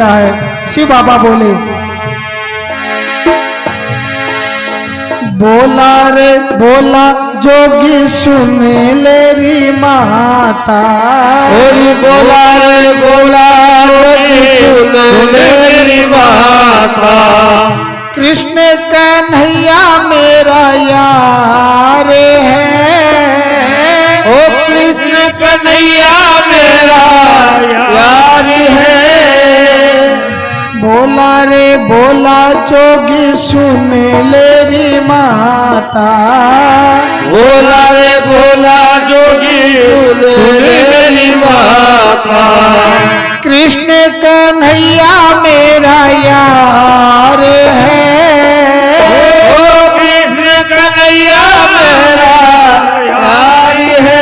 रहता है। शिव बाबा बोले, बोला रे बोला जोगी सुन ले री माता, और बोला रे बोला जोगी सुन ले री माता, कृष्ण कन्हैया मेरा यार है, ओ कृष्ण कन्हैया मेरा यार है। बोला रे बोला जोगी सुन ले री माता, बोला रे बोला जोगी सुन ले री माता, कृष्ण कन्हैया मेरा यार है, ओ कृष्ण कन्हैया मेरा यार है।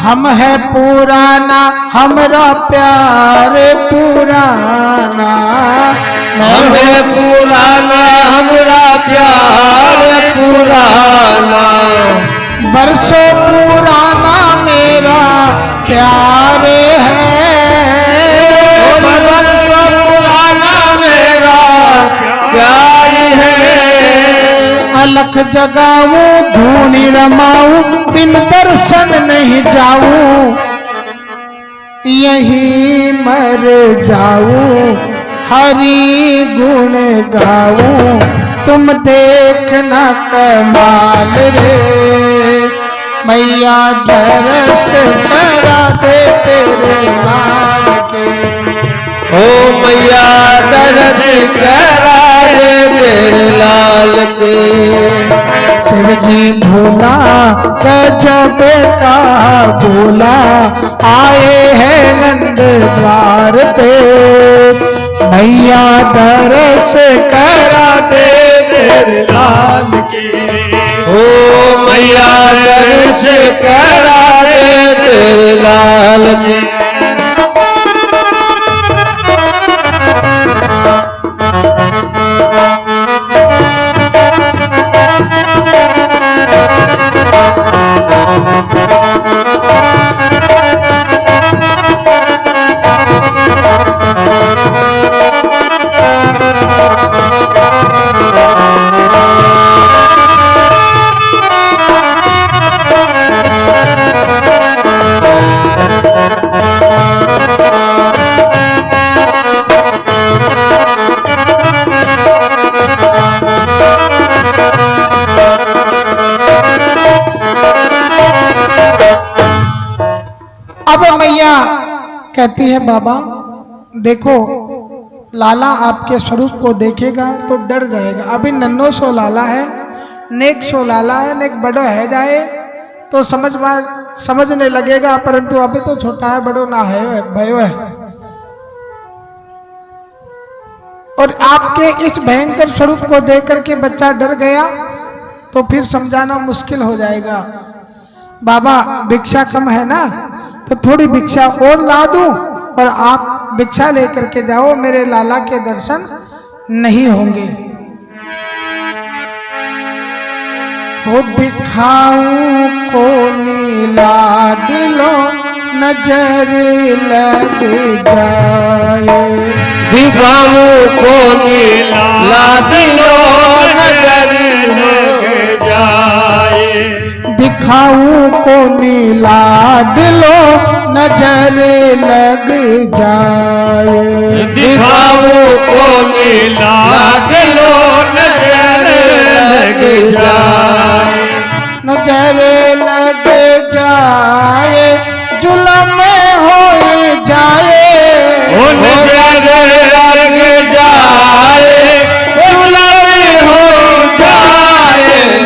हम है पुराना हमरा प्यार पुराना, हम है पुराना हमरा प्यार पुराना, बरसों पुराना मेरा प्यार है, बरसों पुराना मेरा प्यार है। अलख जगाऊं धूनी रमाऊं बिन दर्शन नहीं जाऊं, यहीं मर जाऊं हरि गुण गाऊं, तुम देखना कमाल रे, मैया दरस करा दे तेरे लाल के, ओ मैया दरस करा दे तेरे लाल के। शिव जी भोला गजब का बोला, आए हैं नंद द्वार पे, मैया दरस करा दे तेरे लाल के, ओ मैया दरस करा दे तेरे लाल के। कहती है बाबा देखो लाला आपके स्वरूप को देखेगा तो डर जाएगा, अभी नन्नो सो लाला है, नेक सो लाला है, नेक बड़ो है जाए तो समझने लगेगा, परंतु अभी तो छोटा है बड़ो ना है भयो है। और आपके इस भयंकर स्वरूप को देख करके बच्चा डर गया तो फिर समझाना मुश्किल हो जाएगा। बाबा भिक्षा कम है ना तो थोड़ी भिक्षा और ला दूं और आप भिक्षा लेकर के जाओ, मेरे लाला के दर्शन नहीं होंगे। हो दिखाऊं को नीला दिलो नजर लग जाए, दिखाऊं को नीला दिलो नजर लग जाए, दिखाऊं को नीला दिलो नजर लग जाए, दिखाऊं को नीला दिलो नजर लग जाए, नजर लग जाए जुल्म हो जाए, ओ नजर लग जाए जुल्म हो जाए,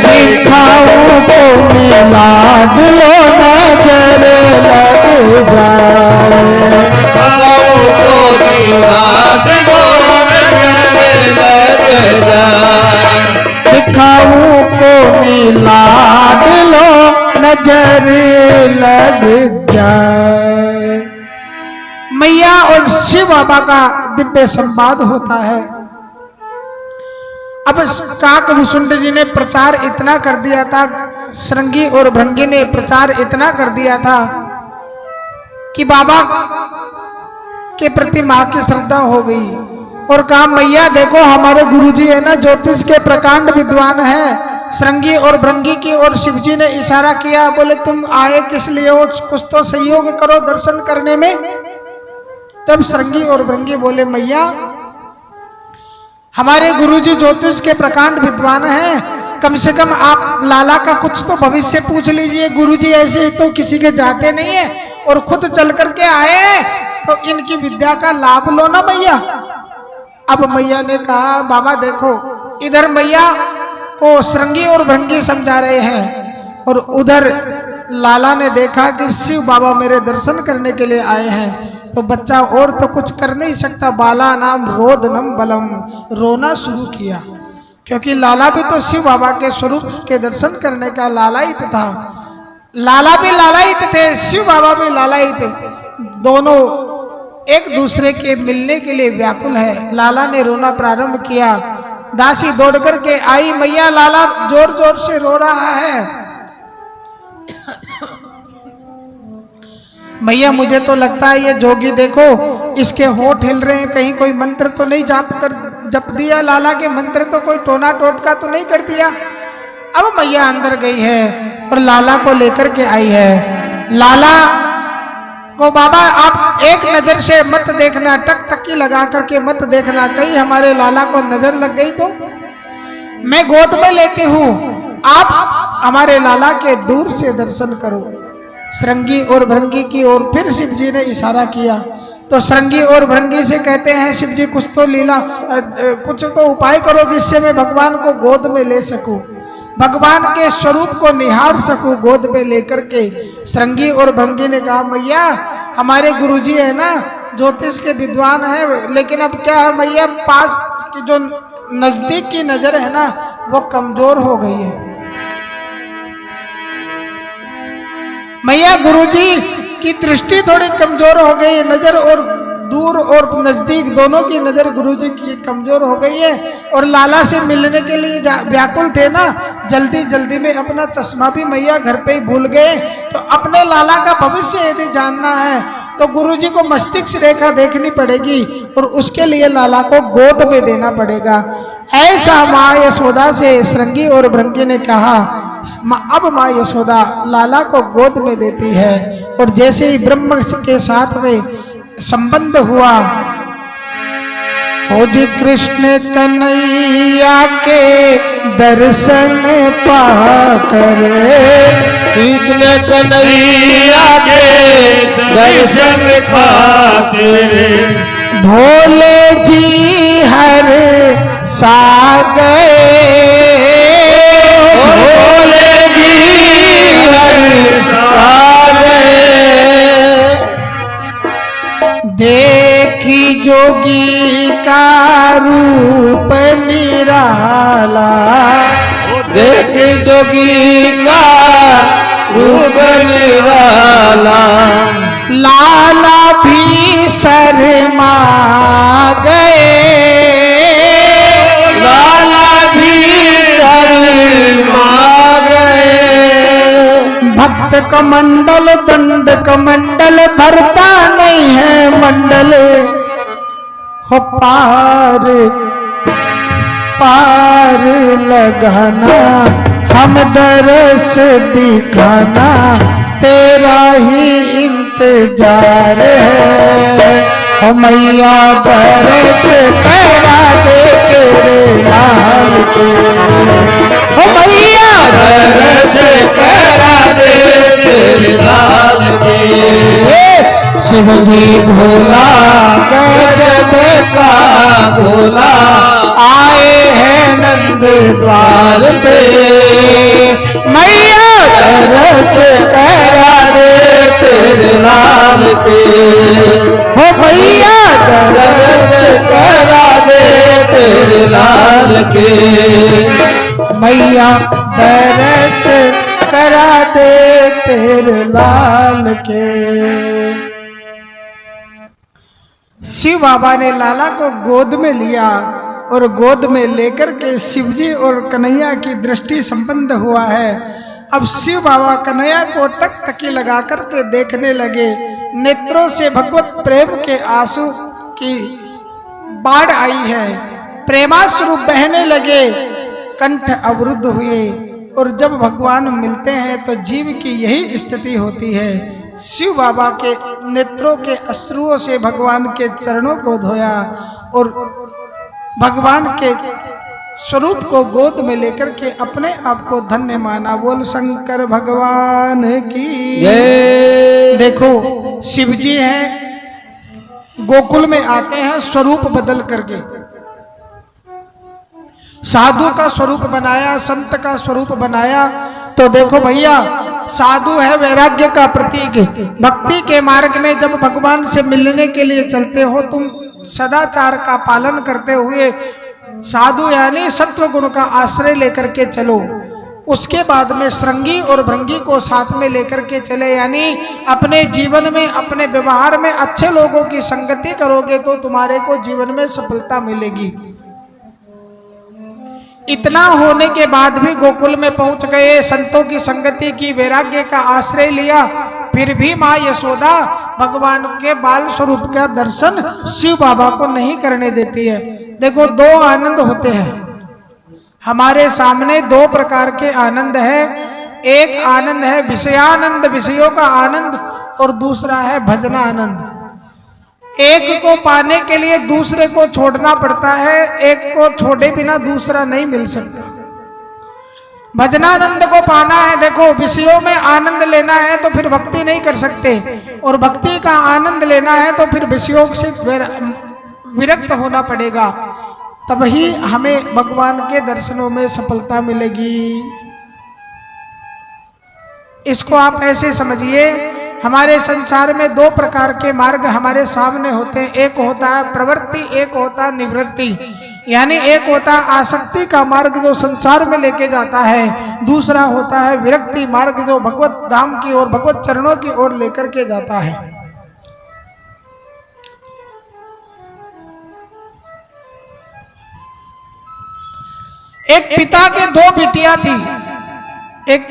दिखाऊं को नीला दिलो नजर लग जाए, दिखाऊं को नीला दिलो नजर लग जाए, दिखाऊं को नीला दिलो नजर लग जाए। मैया और शिव बाबा का दिव्य संवाद होता है। अब काकभूषुंड जी ने प्रचार इतना कर दिया था, श्रृंगी और भृंगी ने प्रचार इतना कर दिया था कि बाबा के प्रति माँ की श्रद्धा हो गई और कहा मैया देखो हमारे गुरुजी है ना ज्योतिष के प्रकांड विद्वान है, श्रृंगी और भृंगी की ओर शिवजी ने इशारा किया, बोले तुम आए किस लिए हो, कुछ तो सहयोग करो दर्शन करने में। तब श्रृंगी और भृंगी बोले मैया हमारे गुरुजी ज्योतिष के प्रकांड विद्वान हैं, कम से कम आप लाला का कुछ तो भविष्य पूछ लीजिए, गुरुजी ऐसे तो किसी के जाते नहीं है और खुद चल करके आए हैं, तो इनकी विद्या का लाभ लो ना मैया। अब मैया ने कहा बाबा देखो, इधर मैया को श्रृंगी और भृंगी समझा रहे हैं और उधर लाला ने देखा कि शिव बाबा मेरे दर्शन करने के लिए आए हैं, तो बच्चा और तो कुछ कर नहीं सकता, बाला नाम रोदनम बलम, रोना शुरू किया, क्योंकि लाला भी तो शिव बाबा के स्वरूप के दर्शन करने का लालायित था। लाला भी लालायित थे, शिव बाबा भी लालायित थे, दोनों एक दूसरे के मिलने के लिए व्याकुल है। लाला ने रोना प्रारंभ किया, दासी दौड़ करके आई, मैया लाला जोर जोर से रो रहा है। मैया मुझे तो लगता है ये जोगी देखो इसके होंठ हिल रहे हैं, कहीं कोई मंत्र तो नहीं जप दिया, लाला के मंत्र तो कोई टोना टोटका तो नहीं कर दिया। अब मैया अंदर गई है और लाला को लेकर के आई है। लाला को बाबा आप एक नजर से मत देखना, टकटकी लगा करके मत देखना, कहीं हमारे लाला को नजर लग गई तो मैं गोद में लेती हूँ, आप हमारे लाला के दूर से दर्शन करो। श्रृंगी और भृंगी की ओर फिर शिव जी ने इशारा किया, तो श्रृंगी और भृंगी से कहते हैं शिव जी कुछ तो लीला, कुछ तो उपाय करो जिससे मैं भगवान को गोद में ले सकूं, भगवान के स्वरूप को निहार सकूं गोद में लेकर के। श्रृंगी और भृंगी ने कहा मैया हमारे गुरुजी है ना ज्योतिष के विद्वान है, लेकिन अब क्या है मैया पास की जो नजदीक की नजर है ना वो कमजोर हो गई है। मैया गुरुजी की दृष्टि थोड़ी कमजोर हो गई है, नजर और दूर और नजदीक दोनों की नजर गुरुजी की कमजोर हो गई है, और लाला से मिलने के लिए व्याकुल थे ना, जल्दी जल्दी में अपना चश्मा भी मैया घर पे ही भूल गए। तो अपने लाला का भविष्य यदि जानना है तो गुरुजी को मस्तिष्क रेखा देखनी पड़ेगी और उसके लिए लाला को गोद में देना पड़ेगा। ऐसा माँ यशोदा से श्रृंगी और भृंगी ने कहा। अब माँ यशोदा लाला को गोद में देती है और जैसे ही ब्रह्म के साथ में संबंध हुआ, हो जी कृष्ण कन्हैया के दर्शन पाकर, कृष्ण कन्हैया के दर्शन खातिर भोले जी हर सा गए, भोले जी हर सा गए। देखी जोगी का रूप निराला, देख जोगी का रूप निराला, लाला भी शर्मा गए, लाला भी शर्मा गए। भक्त कमंडल दंड कमंडल भरता नहीं है मंडल, हो पार पार लगाना हम दरस दिखाना, तेरा ही इंतजार है, हो मैया दरस करा दे तेरे लाल के, हो मैया दरस करा दे तेरे लाल के। शिव जी भोला गजब का भोला आए हैं नंद द्वार पे, मैया दरस करा दे तेरे लाल के, हो मैया दरस करा दे तेरे लाल के, मैया दरस करा दे तेरे लाल के। शिव बाबा ने लाला को गोद में लिया और गोद में लेकर के शिवजी और कन्हैया की दृष्टि संबंध हुआ है। अब शिव बाबा कन्हैया को टकटकी लगा करके देखने लगे, नेत्रों से भगवत प्रेम के आंसू की बाढ़ आई है, प्रेमाश्रु बहने लगे, कंठ अवरुद्ध हुए। और जब भगवान मिलते हैं तो जीव की यही स्थिति होती है। शिव बाबा के नेत्रों के अश्रुओं से भगवान के चरणों को धोया और भगवान के स्वरूप को गोद में लेकर के अपने आप को धन्य माना। बोल शंकर भगवान की जय। देखो शिव जी हैं, गोकुल में आते हैं स्वरूप बदल करके, साधु का स्वरूप बनाया, संत का स्वरूप बनाया। तो देखो भैया, साधु है वैराग्य का प्रतीक। भक्ति के मार्ग में जब भगवान से मिलने के लिए चलते हो, तुम सदाचार का पालन करते हुए साधु यानी सत्व गुण का आश्रय लेकर के चलो। उसके बाद में श्रृंगी और भृंगी को साथ में लेकर के चले, यानी अपने जीवन में, अपने व्यवहार में अच्छे लोगों की संगति करोगे तो तुम्हारे को जीवन में सफलता मिलेगी। इतना होने के बाद भी गोकुल में पहुंच गए, संतों की संगति की, वैराग्य का आश्रय लिया, फिर भी माँ यशोदा भगवान के बाल स्वरूप का दर्शन शिव बाबा को नहीं करने देती है। देखो दो आनंद होते हैं हमारे सामने, दो प्रकार के आनंद है। एक आनंद है विषयानंद, विषयों का आनंद, और दूसरा है भजनानंद। एक को पाने के लिए दूसरे को छोड़ना पड़ता है, एक को छोड़े बिना दूसरा नहीं मिल सकता। भजनानंद को पाना है, देखो विषयों में आनंद लेना है तो फिर भक्ति नहीं कर सकते, और भक्ति का आनंद लेना है तो फिर विषयों से विरक्त होना पड़ेगा, तभी हमें भगवान के दर्शनों में सफलता मिलेगी। इसको आप ऐसे समझिए, हमारे संसार में दो प्रकार के मार्ग हमारे सामने होते हैं। एक होता है प्रवृत्ति, एक होता है निवृत्ति। यानी एक होता है आसक्ति का मार्ग जो संसार में लेके जाता है, दूसरा होता है विरक्ति मार्ग जो भगवत धाम की ओर, भगवत चरणों की ओर लेकर के जाता है। एक पिता के दो बेटियां थी, एक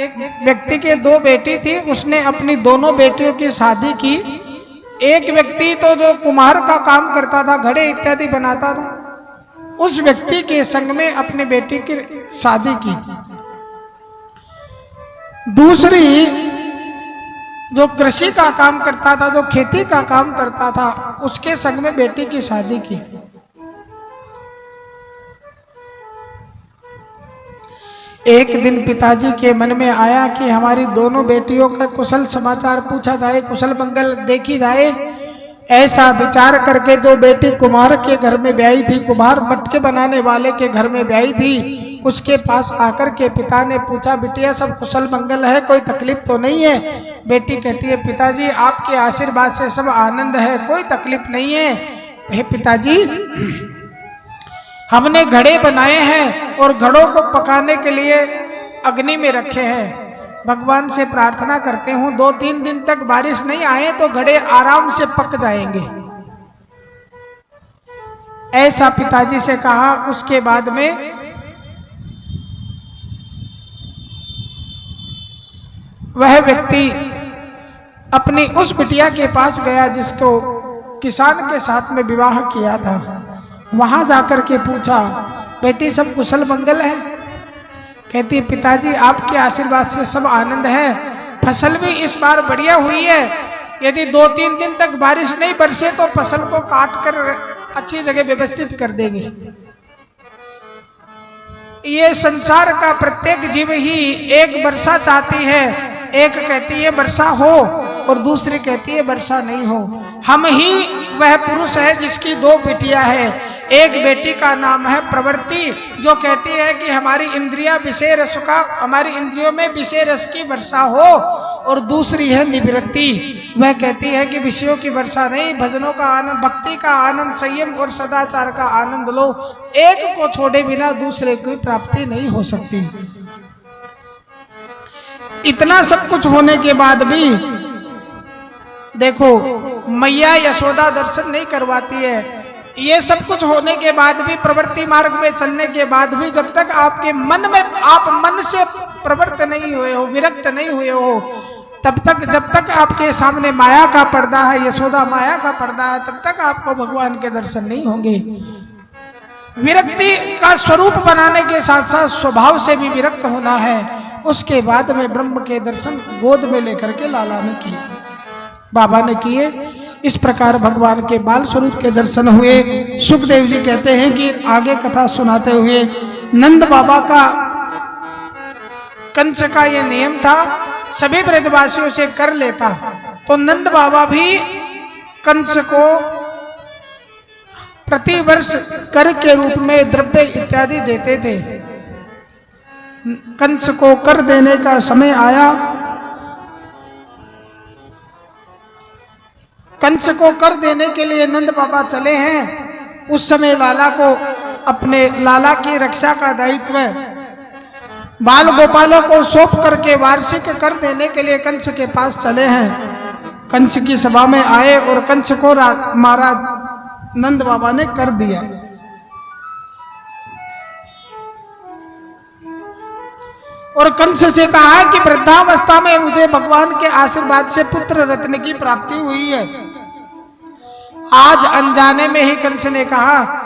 व्यक्ति के दो बेटी थी, उसने अपनी दोनों बेटियों की शादी की। एक व्यक्ति तो जो कुम्हार का काम करता था, घड़े इत्यादि बनाता था, उस व्यक्ति के संग में अपनी बेटी की शादी की। दूसरी जो कृषि का काम करता था, जो खेती का काम करता था, उसके संग में बेटी की शादी की। एक दिन पिताजी के मन में आया कि हमारी दोनों बेटियों का कुशल समाचार पूछा जाए, कुशल मंगल देखी जाए। ऐसा विचार करके जो बेटी कुम्हार के घर में ब्याही थी, कुम्हार मटके बनाने वाले के घर में ब्याही थी, उसके पास आकर के पिता ने पूछा, बिटिया सब कुशल मंगल है, कोई तकलीफ तो नहीं है? बेटी कहती है, पिताजी आपके आशीर्वाद से सब आनंद है, कोई तकलीफ नहीं है। हे पिताजी, हमने घड़े बनाए हैं और घड़ों को पकाने के लिए अग्नि में रखे हैं। भगवान से प्रार्थना करते हूँ 2-3 दिन तक बारिश नहीं आए तो घड़े आराम से पक जाएंगे। ऐसा पिताजी से कहा। उसके बाद में वह व्यक्ति अपनी उस बिटिया के पास गया जिसको किसान के साथ में विवाह किया था। वहां जाकर के पूछा, बेटी सब कुशल मंगल है? कहती, पिताजी आपके आशीर्वाद से सब आनंद है, फसल भी इस बार बढ़िया हुई है। यदि 2-3 दिन तक बारिश नहीं बरसे तो फसल को काट कर अच्छी जगह व्यवस्थित कर देंगे। ये संसार का प्रत्येक जीव ही एक वर्षा चाहती है, एक कहती है वर्षा हो और दूसरी कहती है वर्षा नहीं हो। हम ही वह पुरुष है जिसकी 2 बेटियां हैं। एक बेटी का नाम है प्रवृत्ति, जो कहती है कि हमारी इंद्रियां विषय रस का, हमारी इंद्रियों में विषय रस की वर्षा हो, और दूसरी है निवृत्ति, वह कहती है कि विषयों की वर्षा नहीं, भजनों का आनंद, भक्ति का आनंद, संयम और सदाचार का आनंद लो। एक को छोड़े बिना दूसरे की प्राप्ति नहीं हो सकती। इतना सब कुछ होने के बाद भी देखो मैया यशोदा दर्शन नहीं करवाती है। ये सब कुछ होने के बाद भी, प्रवृत्ति मार्ग में चलने के बाद भी, जब तक आपके मन में, आप मन से प्रवृत्त नहीं हुए हो, विरक्त नहीं हुए हो, तब तक जब तक आपके सामने माया का पर्दा है, यशोदा माया का पर्दा है, तब तक आपको भगवान के दर्शन नहीं होंगे। विरक्ति का स्वरूप बनाने के साथ साथ स्वभाव से भी विरक्त होना है। उसके बाद में ब्रह्म के दर्शन गोद में लेकर के लाला ने किए, बाबा ने किए। इस प्रकार भगवान के बाल स्वरूप के दर्शन हुए। सुखदेव जी कहते हैं कि आगे कथा सुनाते हुए, नंद बाबा का कंस का यह नियम था, सभी ब्रजवासियों से कर लेता, तो नंद बाबा भी कंस को प्रतिवर्ष कर के रूप में द्रव्य इत्यादि देते थे। कंस को कर देने का समय आया। कंस को कर देने के लिए नंद बाबा चले हैं। उस समय लाला को, अपने लाला की रक्षा का दायित्व बाल गोपालों को सौंप करके वार्षिक कर देने के लिए कंस के पास चले हैं। कंस की सभा में आए और कंस को महाराज नंद बाबा ने कर दिया। और कंस से कहा कि वृद्धावस्था में मुझे भगवान के आशीर्वाद से पुत्र रत्न की प्राप्ति हुई है। आज अनजाने में ही कंस ने कहा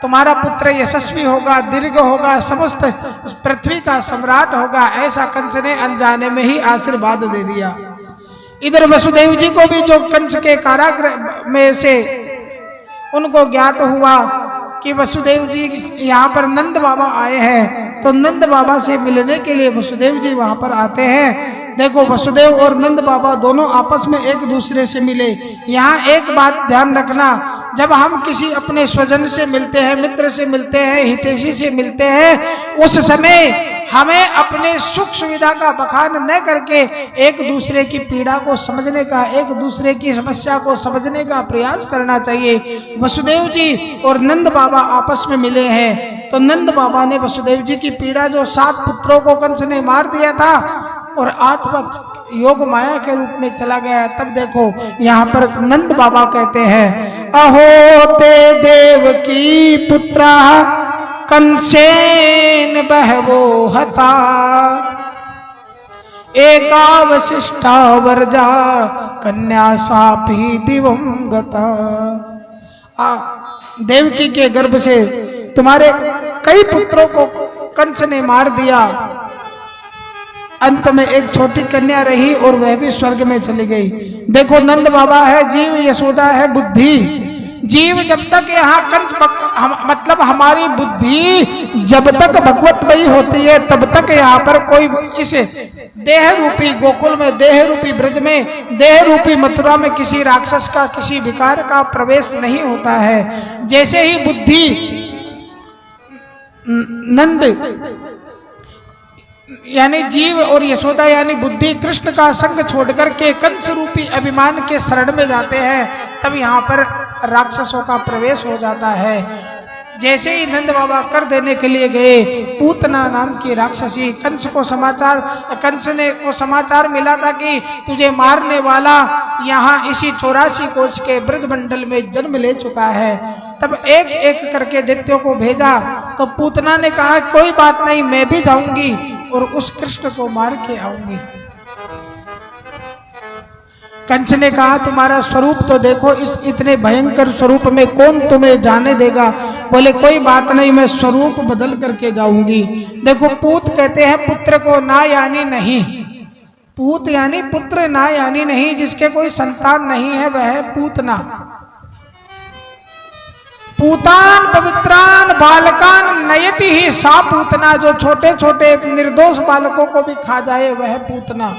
तुम्हारा पुत्र यशस्वी होगा, दीर्घ होगा, समस्त पृथ्वी का सम्राट होगा। ऐसा कंस ने अनजाने में ही आशीर्वाद दे दिया। इधर वसुदेव जी को भी, जो कंस के कारागृह में से उनको ज्ञात हुआ कि वसुदेव जी यहाँ पर नंद बाबा आए हैं, तो नंद बाबा से मिलने के लिए वसुदेव जी वहां पर आते हैं। देखो, वसुदेव और नंद बाबा दोनों आपस में एक दूसरे से मिले। यहाँ एक बात ध्यान रखना, जब हम किसी अपने स्वजन से मिलते हैं, मित्र से मिलते हैं, हितैषी से मिलते हैं, उस समय हमें अपने सुख सुविधा का बखान न करके एक दूसरे की पीड़ा को समझने का, एक दूसरे की समस्या को समझने का प्रयास करना चाहिए। वसुदेव जी और नंद बाबा आपस में मिले हैं, तो नंद बाबा ने वसुदेव जी की पीड़ा, जो 7 पुत्रों को कंस ने मार दिया था और 8वां योग माया के रूप में चला गया, तब देखो यहाँ पर नंद बाबा कहते हैं, अहो ते देव की पुत्रा कंसेन बहवो हता, एकावशिष्टा वर्जा कन्या सापी दिवंगता। देवकी के गर्भ से तुम्हारे कई पुत्रों को कंस ने मार दिया, अंत में एक छोटी कन्या रही और वह भी स्वर्ग में चली गई। देखो, नंद बाबा है जीव, यशोदा है बुद्धि। जीव जब तक यहाँ कंस मतलब हमारी बुद्धि जब तक भगवतमयी होती है, तब तक यहाँ पर कोई इस देह रूपी गोकुल में, देह रूपी ब्रज में, देह रूपी मथुरा में किसी राक्षस का, किसी विकार का प्रवेश नहीं होता है। जैसे ही बुद्धि नंद यानी जीव और यशोदा यानी बुद्धि कृष्ण का संग छोड़कर के कंस रूपी अभिमान के शरण में जाते हैं, तब यहाँ पर राक्षसों का प्रवेश हो जाता है। जैसे ही नंद बाबा कर देने के लिए गए, पूतना नाम की राक्षसी कंस को समाचार मिला था कि तुझे मारने वाला यहाँ इसी 84 कोष के ब्रजमंडल में जन्म ले चुका है। तब एक एक करके दैत्यों को भेजा, तो पूतना ने कहा कोई बात नहीं, मैं भी जाऊंगी और उस कृष्ण को मार के आऊंगी। कंस ने कहा तुम्हारा स्वरूप तो देखो, इस इतने भयंकर स्वरूप में कौन तुम्हें जाने देगा। बोले कोई बात नहीं, मैं स्वरूप बदल करके जाऊंगी। देखो, पूत कहते हैं पुत्र को, ना यानी नहीं। पूत यानी पुत्र, ना यानी नहीं। जिसके कोई संतान नहीं है वह है पूतना। पूतान पवित्रान बालकान नयति ही सा पूतना, जो छोटे छोटे निर्दोष बालकों को भी खा जाए वह पूतना।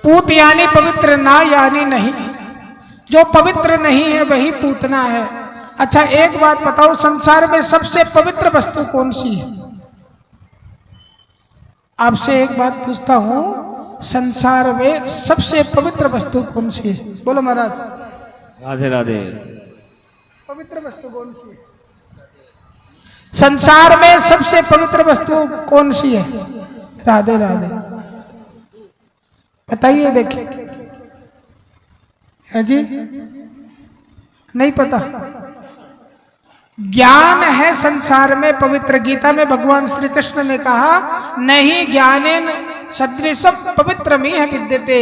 पूत यानी पवित्र, ना यानी नहीं। जो पवित्र नहीं है वही पूतना है। अच्छा, एक बात बताओ, संसार में सबसे पवित्र वस्तु कौन सी है? आपसे एक बात पूछता हूं, संसार में सबसे पवित्र वस्तु कौन सी है? बोलो महाराज। राधे राधे। पवित्र वस्तु कौन सी है? संसार में सबसे पवित्र वस्तु कौन सी है? राधे राधे। बताइए, देखिए। है जी? नहीं पता? ज्ञान है संसार में पवित्र। गीता में भगवान श्री कृष्ण ने कहा, नहीं ज्ञानेन सदृशम पवित्रमिह विद्यते।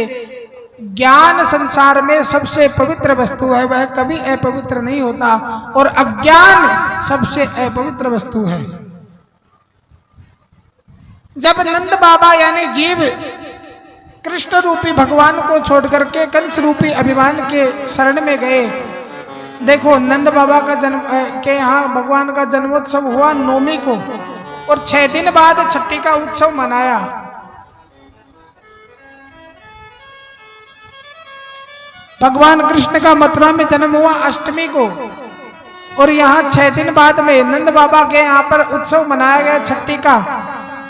ज्ञान संसार में सबसे पवित्र वस्तु है, वह कभी अपवित्र नहीं होता, और अज्ञान सबसे अपवित्र वस्तु है। जब नंद बाबा यानी जीव कृष्ण रूपी भगवान को छोड़ करके कंस रूपी अभिमान के शरण में गए, देखो नंद बाबा का जन्म के यहाँ भगवान का जन्मोत्सव हुआ 9वीं को, और 6 दिन बाद छठी का उत्सव मनाया। भगवान कृष्ण का मथुरा में जन्म हुआ 8वीं को, और यहाँ 6 दिन बाद में नंद बाबा के यहाँ पर उत्सव मनाया गया छठी का।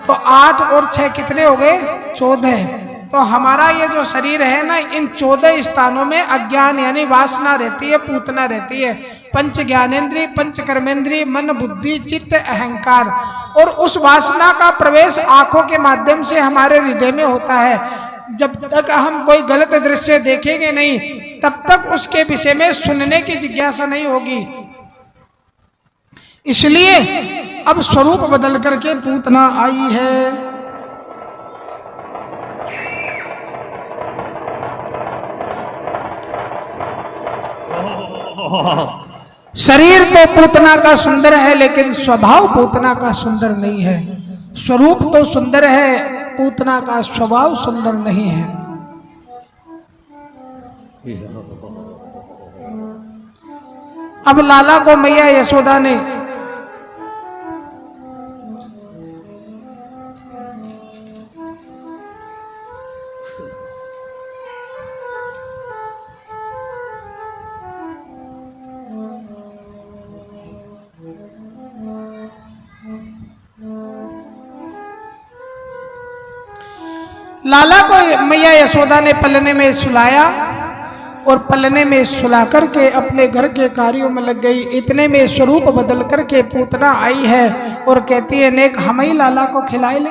तो 8 और 6 कितने हो गए? 14। तो हमारा ये जो शरीर है ना, इन 14 स्थानों में अज्ञान यानी वासना रहती है, पूतना रहती है। पंच ज्ञानेन्द्रिय, पंच कर्मेंद्रिय, मन, बुद्धि, चित्त, अहंकार, और उस वासना का प्रवेश आंखों के माध्यम से हमारे हृदय में होता है। जब तक हम कोई गलत दृश्य देखेंगे नहीं, तब तक उसके विषय में सुनने की जिज्ञासा नहीं होगी। इसलिए अब स्वरूप बदल करके पूतना आई है। शरीर तो पूतना का सुंदर है, लेकिन स्वभाव पूतना का सुंदर नहीं है। स्वरूप तो सुंदर है, पूतना का स्वभाव सुंदर नहीं है। अब लाला को मैया यशोदा ने लाला को मैया यशोदा ने पलने में सुलाया, और पलने में सुला करके अपने घर के कार्यों में लग गई। इतने में स्वरूप बदल करके पूतना आई है और कहती है, नेक हम ही लाला को खिलाए ले।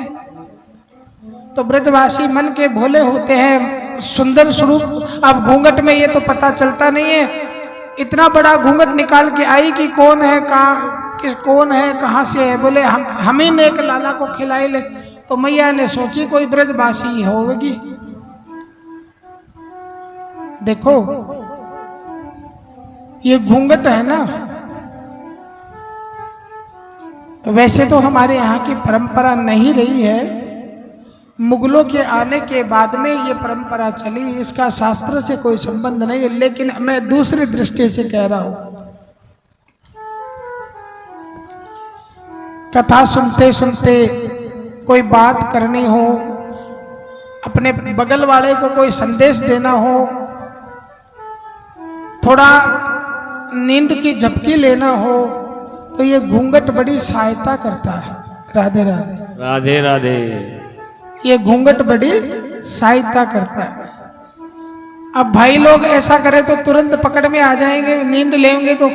तो ब्रजवासी मन के भोले होते हैं, सुंदर स्वरूप। अब घूंघट में ये तो पता चलता नहीं है, इतना बड़ा घूंघट निकाल के आई कि कौन है, कौन है, कहाँ से है। बोले हम ही नेक लाला को खिलाए ले। तो मैया ने सोची कोई ब्रजवासी होगी। देखो ये घूंघट है ना, वैसे तो हमारे यहाँ की परंपरा नहीं रही है, मुगलों के आने के बाद में ये परंपरा चली। इसका शास्त्र से कोई संबंध नहीं है, लेकिन मैं दूसरी दृष्टि से कह रहा हूं। कथा सुनते सुनते कोई बात करनी हो, अपने बगल वाले को कोई संदेश देना हो, थोड़ा नींद की झपकी लेना हो, तो ये घूंघट बड़ी सहायता करता है। राधे राधे। राधे राधे। ये घूंघट बड़ी सहायता करता है। अब भाई लोग ऐसा करें तो तुरंत पकड़ में आ जाएंगे, नींद लेंगे तो।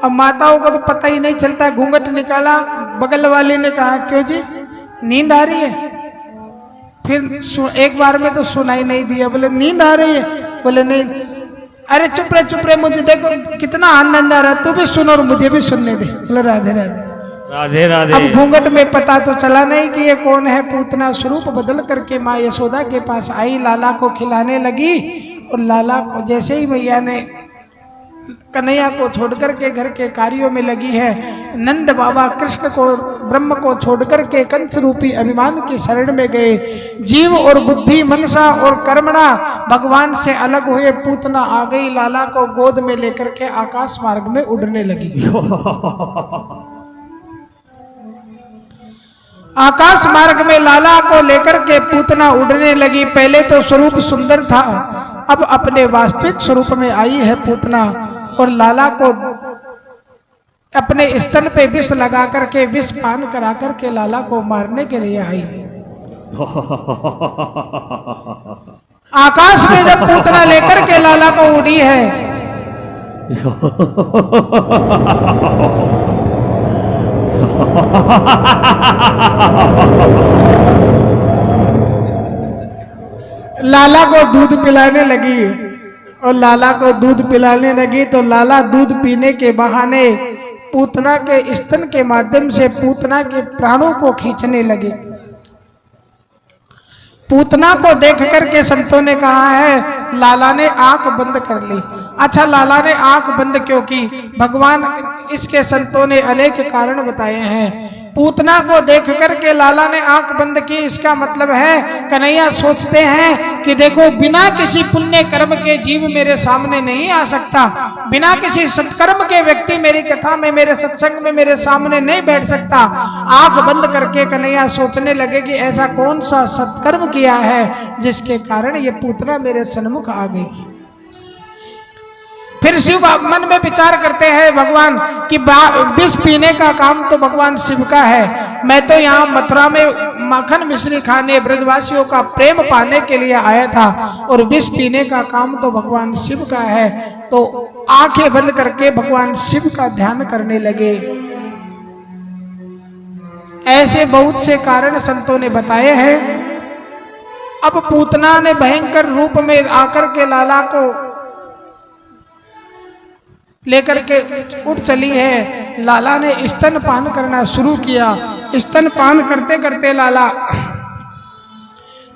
अब माताओं को तो पता ही नहीं चलता, घूंघट निकाला, बगल वाले ने कहा क्यों जी नींद आ रही है? फिर एक बार में तो सुनाई नहीं दिया, बोले नींद आ रही है, बोले नहीं। अरे चुप रहे, मुझे देखो कितना आनंद आ रहा है, तू भी सुन और मुझे भी सुनने दे। बोले राधे राधे। राधे राधे। अब घूंघट में पता तो चला नहीं कि ये कौन है। पूतना स्वरूप बदल करके माँ यशोदा के पास आई, लाला को खिलाने लगी। और लाला को जैसे ही मैया ने कन्हैया को छोड़ करके घर के कार्यों में लगी है, नंद बाबा कृष्ण को ब्रह्म को छोड़ करके कंस रूपी अभिमान के शरण में गए। जीव और बुद्धि मनसा और कर्मणा भगवान से अलग हुए। पूतना आ गई, लाला को गोद में लेकर के आकाश मार्ग में उड़ने लगी। आकाश मार्ग में लाला को लेकर के पूतना उड़ने लगी। पहले तो स्वरूप सुंदर था, अब अपने वास्तविक स्वरूप में आई है पूतना। और लाला को अपने स्तन पे विष लगा करके, विष पान करा करके लाला को मारने के लिए आई। आकाश में जब पूतना लेकर के लाला को उड़ी है, लाला को दूध पिलाने लगी। और लाला को दूध पिलाने लगी तो लाला दूध पीने के बहाने पूतना के स्तन के माध्यम से पूतना के प्राणों को खींचने लगे। पूतना को देख करके संतों ने कहा है लाला ने आंख बंद कर ली। अच्छा, लाला ने आंख बंद क्यों की? भगवान इसके संतों ने अनेक कारण बताए हैं। पूतना को देख करके लाला ने आंख बंद की, इसका मतलब है कन्हैया सोचते हैं कि देखो बिना किसी पुण्य कर्म के जीव मेरे सामने नहीं आ सकता, बिना किसी सत्कर्म के व्यक्ति मेरी कथा में, मेरे सत्संग में मेरे सामने नहीं बैठ सकता। आंख बंद करके कन्हैया सोचने लगे कि ऐसा कौन सा सत्कर्म किया है जिसके कारण ये पूतना मेरे सन्मुख आ गई। फिर शिव मन में विचार करते हैं भगवान कि विष पीने का काम तो भगवान शिव का है, मैं तो यहाँ मथुरा में माखन मिश्री खाने ब्रजवासियों का प्रेम पाने के लिए आया था और विष पीने का काम तो भगवान शिव का है। तो आंखें बंद करके भगवान शिव का ध्यान करने लगे। ऐसे बहुत से कारण संतों ने बताए हैं। अब पूतना ने भयंकर रूप में आकर के लाला को लेकर के उठ चली है। लाला ने स्तन पान करना शुरू किया। स्तन पान करते करते लाला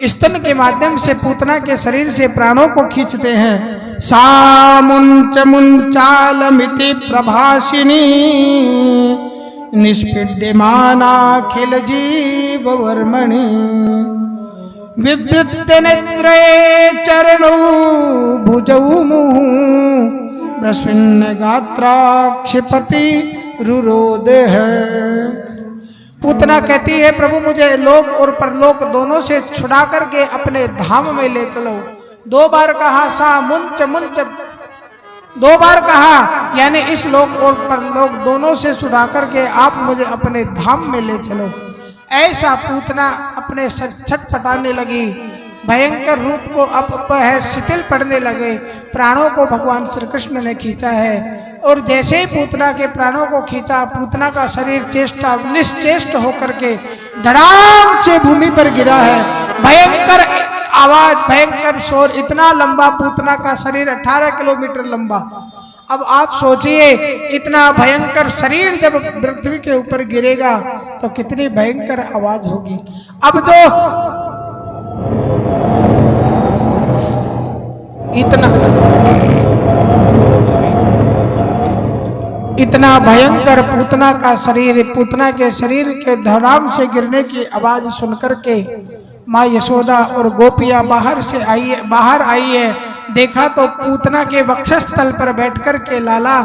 स्तन के माध्यम से पूतना के शरीर से प्राणों को खींचते हैं। सामुंच मुंचालमिति प्रभासिनी निष्पीड्यमानाखिल जीव वर्मणि विवृत्य नेत्रे चरणौ भुजौ मुहुः प्रसन्न गात्रा क्षिपति रुरोद है। पूतना कहती है प्रभु मुझे लोक और परलोक दोनों से छुड़ा करके अपने धाम में ले चलो। 2 बार कहा सा मुंच मुंच, 2 बार कहा, यानी इस लोक और परलोक दोनों से छुड़ा करके आप मुझे अपने धाम में ले चलो। ऐसा पूतना अपने छटपटाने लगी। भयंकर रूप को अब है शिथिल पड़ने लगे। प्राणों को भगवान श्री कृष्ण ने खींचा है और जैसे ही पूतना के प्राणों को खींचा, पूतना का शरीर चेष्टा निश्चेष्ट होकर के धड़ाम से भूमि पर गिरा है। भयंकर आवाज, भयंकर शोर, इतना लंबा पूतना का शरीर 18 किलोमीटर लंबा। अब आप सोचिए इतना भयंकर शरीर जब पृथ्वी के ऊपर गिरेगा तो कितनी भयंकर आवाज होगी। अब जो इतना भयंकर पूतना का शरीर, पूतना के शरीर के धड़ाम से गिरने की आवाज सुनकर के माँ यशोदा और गोपियां बाहर आई है। देखा तो पूतना के वक्षस्थल पर बैठकर के लाला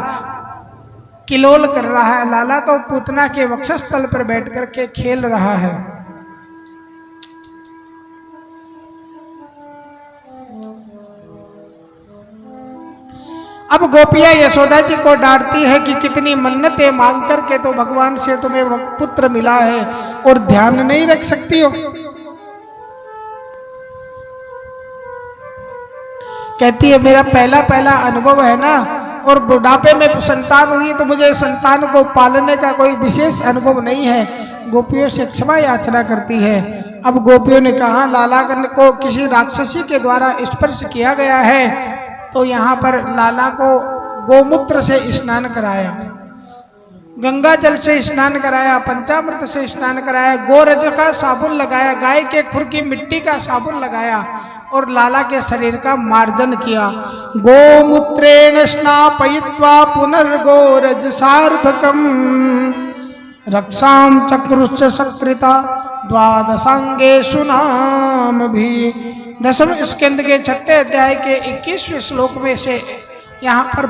किलोल कर रहा है। लाला तो पूतना के वक्षस्थल पर बैठकर के खेल रहा है। अब गोपियां यशोदा जी को डांटती है कि कितनी मन्नतें मांग करके तो भगवान से तुम्हें पुत्र मिला है और ध्यान नहीं रख सकती हो। कहती है मेरा पहला अनुभव है ना, और बुढ़ापे में संतान हुई तो मुझे संतान को पालने का कोई विशेष अनुभव नहीं है। गोपियों से क्षमा याचना करती है। अब गोपियों ने कहा लाला को किसी राक्षसी के द्वारा स्पर्श किया गया है, तो यहाँ पर लाला को गोमूत्र से स्नान कराया, गंगा जल से स्नान कराया, पंचामृत से स्नान कराया, गोरज का साबुन लगाया, गाय के खुर की मिट्टी का साबुन लगाया और लाला के शरीर का मार्जन किया। गोमूत्रेण स्नापयित्वा पुनर्गोरज सार्थकम रक्षाम चक्रुश्च सकृता द्वादशांगेषु नाम भी। 10वें स्कंद के 6ठे अध्याय के 21वें श्लोक में से यहाँ पर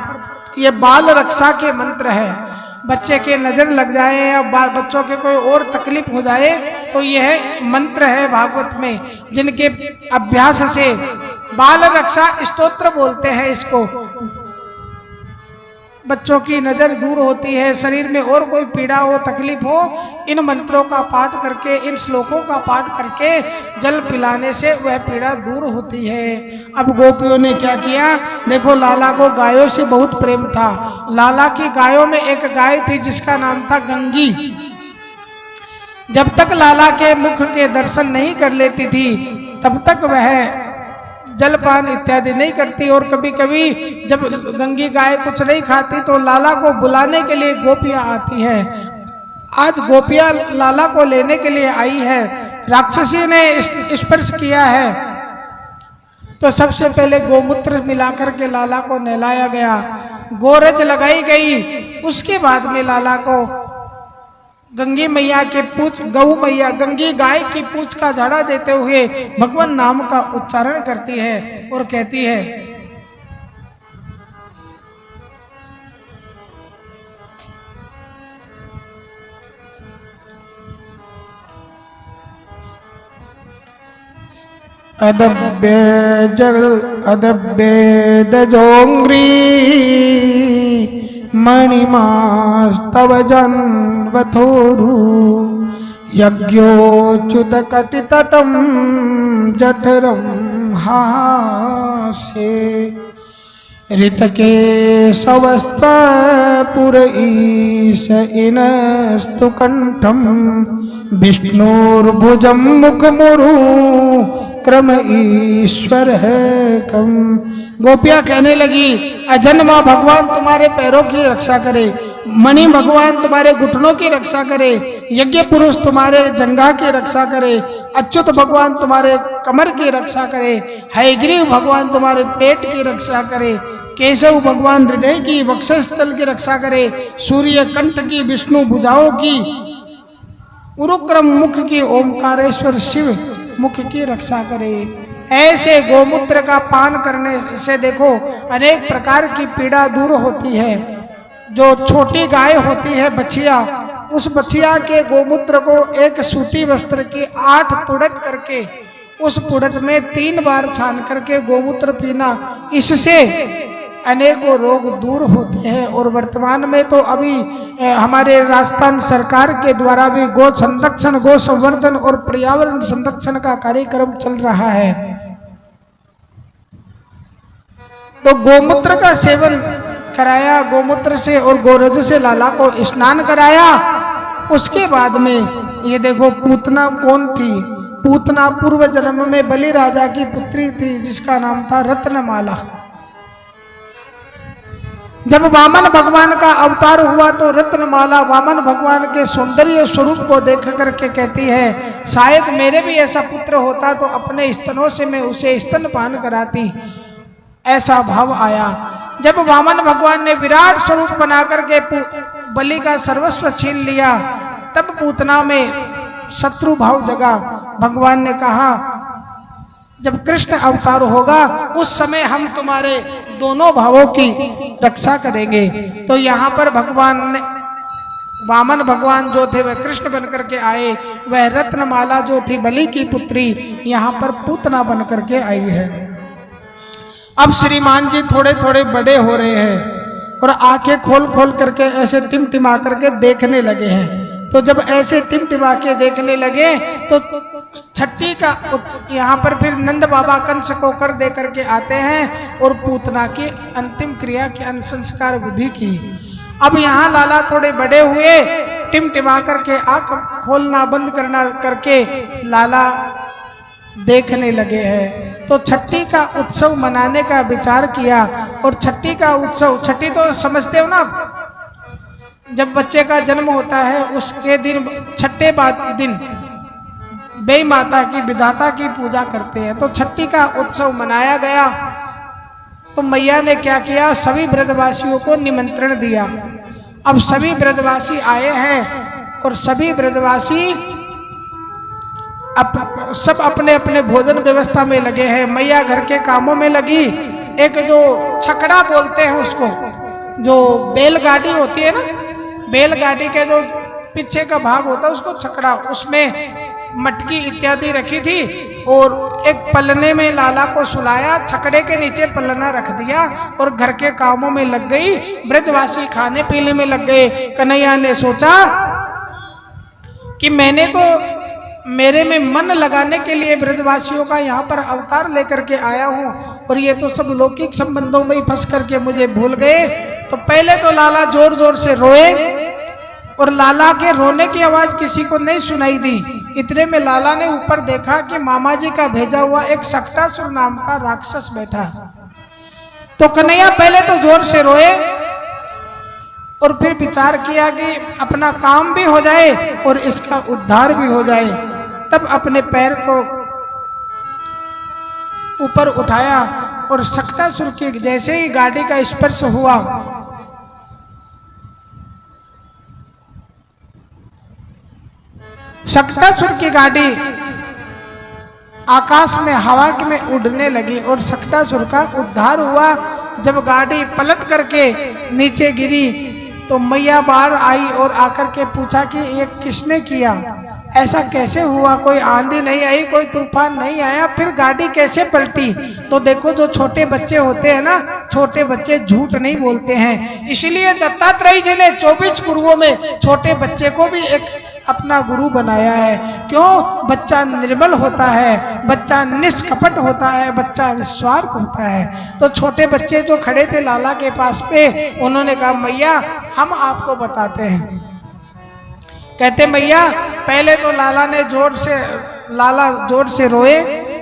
ये बाल रक्षा के मंत्र है। बच्चे के नजर लग जाए या बच्चों के कोई और तकलीफ हो जाए तो यह मंत्र है भागवत में, जिनके अभ्यास से बाल रक्षा स्तोत्र बोलते हैं इसको। बच्चों की नजर दूर होती है, शरीर में और कोई पीड़ा हो, तकलीफ हो, इन मंत्रों का पाठ करके, इन श्लोकों का पाठ करके जल पिलाने से वह पीड़ा दूर होती है। अब गोपियों ने क्या किया, देखो लाला को गायों से बहुत प्रेम था। लाला की गायों में एक गाय थी जिसका नाम था गंगी। जब तक लाला के मुख के दर्शन नहीं कर लेती थी तब तक वह जलपान इत्यादि नहीं करती। और कभी कभी जब गंगी गाय कुछ नहीं खाती तो लाला को बुलाने के लिए गोपियां आती है। आज गोपियां लाला को लेने के लिए आई है। राक्षसी ने स्पर्श किया है तो सबसे पहले गोमूत्र मिलाकर के लाला को नहलाया गया, गोरज लगाई गई। उसके बाद में लाला को गंगी मैया के पूछ, गऊ मैया गंगी गाय की पूछ का झाड़ा देते हुए भगवान नाम का उच्चारण करती है और कहती है, अदब्बे दजोंग्री मणिमास्तव जन्वथोरु यज्ञोच्युत कटितटं जठरं हासे ऋतके सवस्त्वपुर ईश इनस्तु कंठं विष्णुर्भुजं मुखमुरु क्रम ईश्वर है कम। गोपियां कहने लगी, अजन्मा भगवान तुम्हारे पैरों की रक्षा करे, मणि भगवान तुम्हारे घुटनों की रक्षा करे, यज्ञ पुरुष तुम्हारे जंघा की रक्षा करे, अच्युत भगवान तुम्हारे कमर की रक्षा करे, हयग्रीव भगवान तुम्हारे पेट की रक्षा करे, केशव भगवान हृदय की, वक्षस्थल की रक्षा करे, सूर्य कंठ की, विष्णु भुजाओं की, उरुक्रम मुख की, ओमकारेश्वर शिव मुख की रक्षा करे। ऐसे गोमूत्र का पान करने से देखो अनेक प्रकार की पीड़ा दूर होती है। जो छोटी गाय होती है बछिया, उस बछिया के गोमूत्र को एक सूती वस्त्र की 8 पुड़त करके उस पुड़त में 3 बार छान करके गोमूत्र पीना, इससे अनेकों रोग दूर होते हैं। और वर्तमान में तो अभी हमारे राजस्थान सरकार के द्वारा भी गो संरक्षण, गो संवर्धन और पर्यावरण संरक्षण का कार्यक्रम चल रहा है। तो गोमूत्र का सेवन कराया, गोमूत्र से और गोरज से लाला को स्नान कराया। उसके बाद में ये देखो पूतना कौन थी? पूतना पूर्व जन्म में बलि राजा की पुत्री थी जिसका नाम था रत्नमाला। जब वामन भगवान का अवतार हुआ तो रत्नमाला वामन भगवान के सौंदर्य स्वरूप को देख करके कहती है, शायद मेरे भी ऐसा पुत्र होता तो अपने स्तनों से मैं उसे स्तनपान कराती। ऐसा भाव आया। जब वामन भगवान ने विराट स्वरूप बना करके बलि का सर्वस्व छीन लिया, तब पूतना में शत्रु भाव जगा। भगवान ने कहा, जब कृष्ण अवतार होगा उस समय हम तुम्हारे दोनों भावों की रक्षा करेंगे। तो यहाँ पर भगवान ने, वामन भगवान जो थे वह कृष्ण बन करके आए, वह रत्नमाला जो थी बलि की पुत्री यहाँ पर पूतना बन करके आई है। अब श्रीमान जी थोड़े थोड़े बड़े हो रहे हैं और आंखें खोल खोल करके ऐसे टिमटिमा करके देखने लगे हैं। तो जब ऐसे टिमटिमा के देखने लगे तो छठी का यहाँ पर फिर नंद बाबा कंस को कर दे करके आते हैं और पूतना की अंतिम क्रिया के अनुसंस्कार विधि की। अब यहाँ लाला थोड़े बड़े हुए, टिमटिमा करके आंख खोलना बंद करना करके लाला देखने लगे हैं। तो छठी का उत्सव मनाने का विचार किया। और छठी का उत्सव, छठी तो समझते हो ना, जब बच्चे का जन्म होता है उसके दिन, छठे दिन बेई माता की, विधाता की पूजा करते हैं। तो छठी का उत्सव मनाया गया। तो मैया ने क्या किया, सभी ब्रजवासियों को निमंत्रण दिया। अब सभी ब्रजवासी आए हैं और सभी ब्रजवासी सब अपने अपने भोजन व्यवस्था में लगे हैं। मैया घर के कामों में लगी। एक जो छकड़ा बोलते हैं उसको, जो बैलगाड़ी होती है ना, बैलगाड़ी के जो पीछे का भाग होता है उसको छकड़ा, उसमें मटकी इत्यादि रखी थी और एक पलने में लाला को सुलाया, छकड़े के नीचे पलना रख दिया और घर के कामों में लग गई। ब्रजवासी खाने पीने में लग गए। कन्हैया ने सोचा कि मैंने तो मेरे में मन लगाने के लिए ब्रजवासियों का यहाँ पर अवतार लेकर के आया हूँ और ये तो सब लौकिक संबंधों में ही फंस करके मुझे भूल गए। तो पहले तो लाला जोर जोर से रोए और लाला के रोने की आवाज किसी को नहीं सुनाई दी। इतने में लाला ने ऊपर देखा कि मामा जी का भेजा हुआ एक सक्टासुर नाम का राक्षस बैठा। तो कन्हैया पहले तो जोर से रोए और फिर विचार किया कि अपना काम भी हो जाए और इसका उद्धार भी हो जाए। तब अपने पैर को ऊपर उठाया और सक्टासुर की जैसे ही गाड़ी का स्पर्श हुआ, सक्टासुर की गाड़ी आकाश में हवा में उड़ने लगी और सक्टासुर का उद्धार हुआ। जब गाड़ी पलट करके नीचे गिरी तो मैया बाहर आई और आकर के पूछा कि ये किसने किया, ऐसा कैसे हुआ, कोई आंधी नहीं आई, कोई तूफान नहीं आया, फिर गाड़ी कैसे पलटी। तो देखो जो छोटे बच्चे होते हैं ना, छोटे बच्चे झूठ नहीं बोलते हैं, इसलिए दत्तात्रेय जी ने 24 गुरुओं में छोटे बच्चे को भी एक अपना गुरु बनाया है। क्यों? बच्चा निर्मल होता है, बच्चा निष्कपट होता है, बच्चा निस्वार्थ होता है। तो छोटे बच्चे जो खड़े थे लाला के पास पे, उन्होंने कहा मैया हम आपको बताते हैं। कहते मैया पहले तो लाला जोर से रोए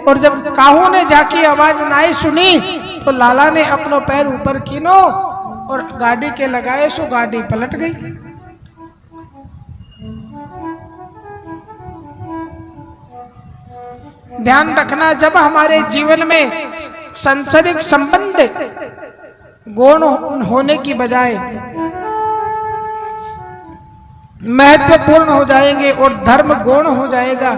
और जब काहू ने जाकी आवाज नाई सुनी तो लाला ने अपनो पैर ऊपर कीनो और गाड़ी के लगाए सो गाड़ी पलट गई। ध्यान रखना, जब हमारे जीवन में सांसारिक संबंध गौण होने की बजाय महत्वपूर्ण हो जाएंगे और धर्म गौण हो जाएगा,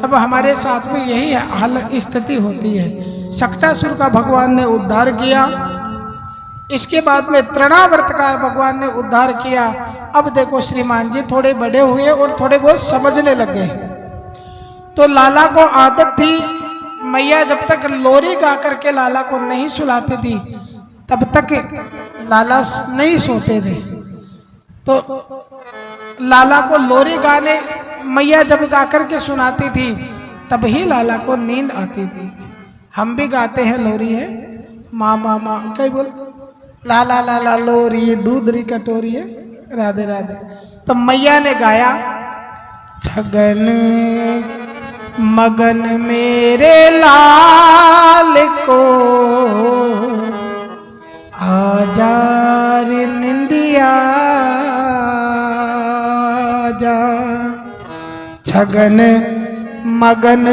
तब हमारे साथ में यही हाल स्थिति होती है। सक्टासुर का भगवान ने उद्धार किया, इसके बाद में तृणावर्त का भगवान ने उद्धार किया। अब देखो श्रीमान जी थोड़े बड़े हुए और थोड़े बहुत समझने लग गए। तो लाला को आदत थी, मैया जब तक लोरी गा करके लाला को नहीं सुलाती थी तब तक लाला नहीं सोते थे। तो लाला को लोरी गाने मैया जब गा करके सुनाती थी तब ही लाला को नींद आती थी। हम भी गाते हैं लोरी है, माँ माँ माँ कई बोल लाला लाला लोरी दूध री कटोरी है, राधे राधे। तो मैया ने गाया, छगन मगन मेरे लाल को आजा रे निंदिया जा, छगन मगन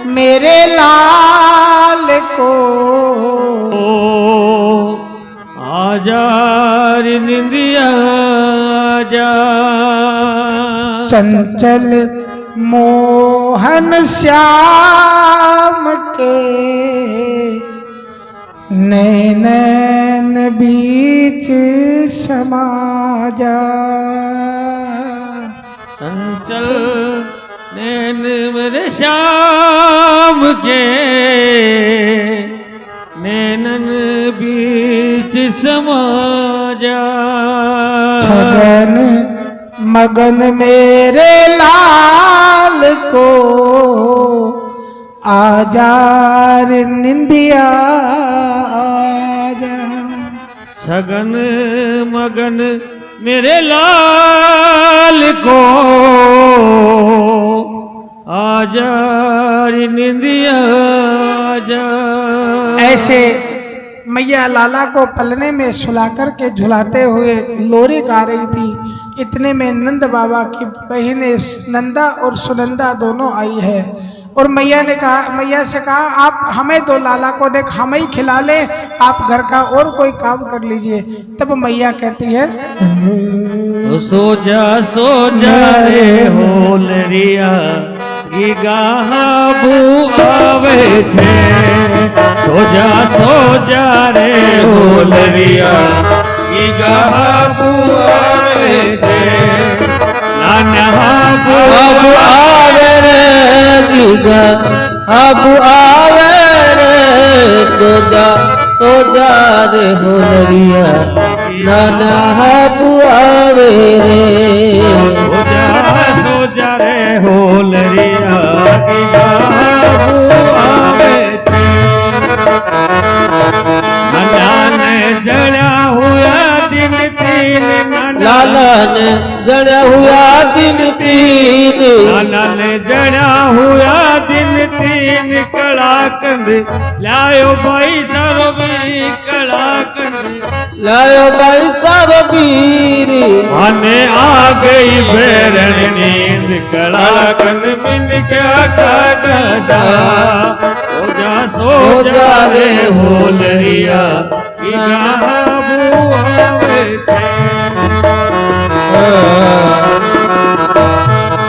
मेरे लाल को आजा रे निंदिया जा, चंचल मोहन श्याम के नैनन बीच समा जा, चंचल नैन मेरे श्याम के नैनन बीच समा जा, छगन मगन मेरे लाल को आजा रे निंदिया आजा, छगन मगन मेरे लाल को आजा रे निंदिया आजा। ऐसे मैया लाला को पलने में सुला कर झुलाते हुए लोरी गा रही थी। इतने में नंद बाबा की बहनें नंदा और सुनंदा दोनों आई है और मैया से कहा आप हमें दो, लाला को देख हम ही खिला ले, आप घर का और कोई काम कर लीजिए। तब मैया कहती है सो जा रे होलरिया गी गाबू आवे छे, सो जा रे होलरिया गी गाबू आवे छे, नाना हाबू आवे रे गीगा हाबू आवे रे, सो जा रे होलरिया नाना हाबू आवे रे, सो जा रे होलरिया गी गाबू आवे छे, नाना ने जड़ा हुआ दिन तीन लाला ने जड़ा हुआ दिन तीन लाला ने जड़ा हुआ दिन तीन कलाकंद लायो भाई सारो भी कलाकंद लायो भाई सारो वीर आने आ गई भैरन नींद कलाकंद मिल क्या काटा सो जा रे होलरिया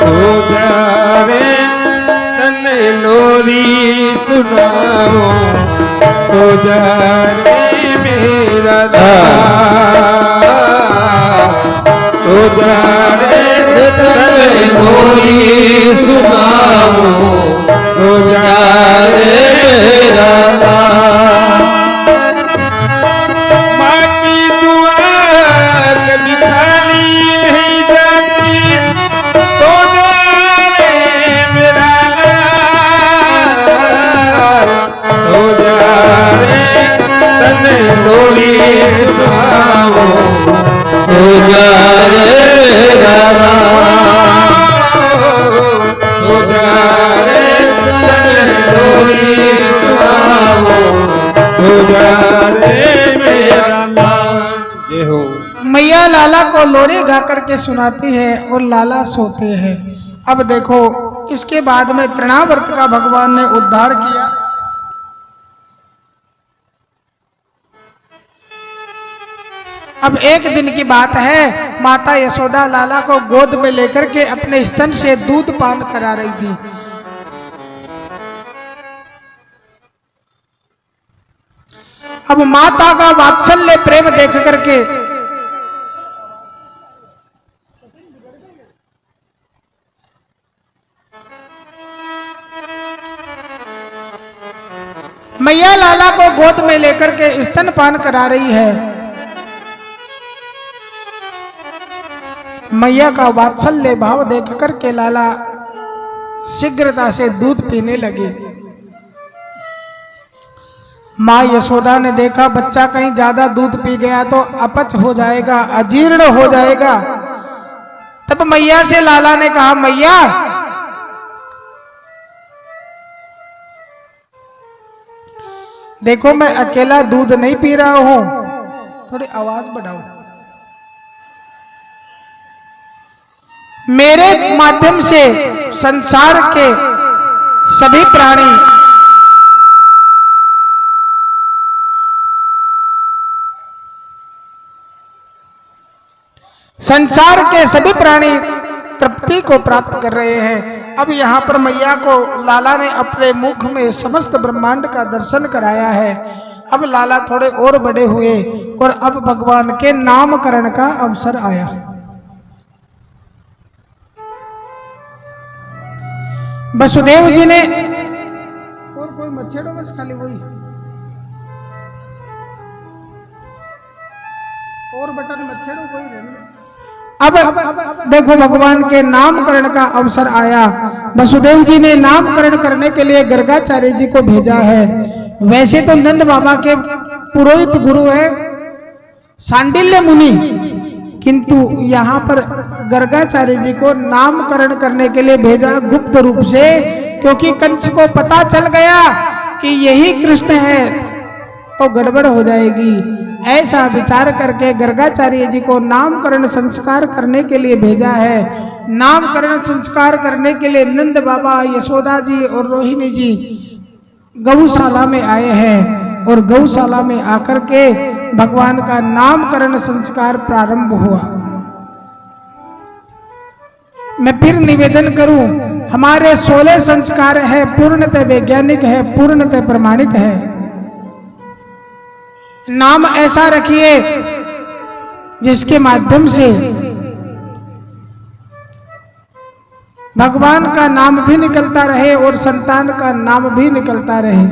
सो जा रे तने लोरी सुनाओ सो जा रे मेरा सो जा रे तने लोरी सुनाओ सो जा रे मेरा बाकी दुआ कभी खाली नहीं जाती तो जाने मेरा सो जा रे तने लोरी सुनाओ सो जा रे मेरा सो जा रे तने लोरी सुनाओ सो जा रे मेरा जय हो। मैया लाला को लोरी गा करके सुनाती है और लाला सोते हैं। अब देखो इसके बाद में तृणावर्त का भगवान ने उद्धार किया। अब एक दिन की बात है, माता यशोदा लाला को गोद में लेकर के अपने स्तन से दूध पान करा रही थी। अब माता का वात्सल्य प्रेम देख करके मैया लाला को गोद में लेकर के स्तनपान करा रही है। मैया का वात्सल्य भाव देख करके लाला शीघ्रता से दूध पीने लगे। माँ यशोदा ने देखा बच्चा कहीं ज्यादा दूध पी गया तो अपच हो जाएगा, अजीर्ण हो जाएगा। तब मैया से लाला ने कहा, मैया देखो मैं अकेला दूध नहीं पी रहा हूं, थोड़ी आवाज बढ़ाओ। मेरे माध्यम से संसार के सभी प्राणी संसार के सभी प्राणी तृप्ति को प्राप्त कर रहे हैं। अब यहाँ पर मैया को लाला ने अपने मुख में समस्त ब्रह्मांड का दर्शन कराया है। अब लाला थोड़े और बड़े हुए और अब भगवान के नामकरण का अवसर आया। वसुदेव जी ने और कोई मत छेड़ो, बस खाली वही और बटन मत छेड़ो, कोई रहने। अब देखो भगवान के नामकरण का अवसर आया। वसुदेव जी ने नामकरण करने के लिए गर्गाचार्य जी को भेजा है। वैसे तो नंद बाबा के पुरोहित गुरु है सांडिल्य मुनि, किंतु यहाँ पर गर्गाचार्य जी को नामकरण करने के लिए भेजा गुप्त रूप से, क्योंकि कंस को पता चल गया कि यही कृष्ण है तो गड़बड़ हो जाएगी। ऐसा विचार करके गर्गाचार्य जी को नामकरण संस्कार करने के लिए भेजा है। नामकरण संस्कार करने के लिए नंद बाबा, यशोदा जी और रोहिणी जी गौशाला में आए हैं और गौशाला में आकर के भगवान का नामकरण संस्कार प्रारंभ हुआ। मैं फिर निवेदन करूं, हमारे 16 संस्कार है, पूर्णतः वैज्ञानिक है, पूर्णतः प्रमाणित है। नाम ऐसा रखिए जिसके माध्यम से भगवान का नाम भी निकलता रहे और संतान का नाम भी निकलता रहे।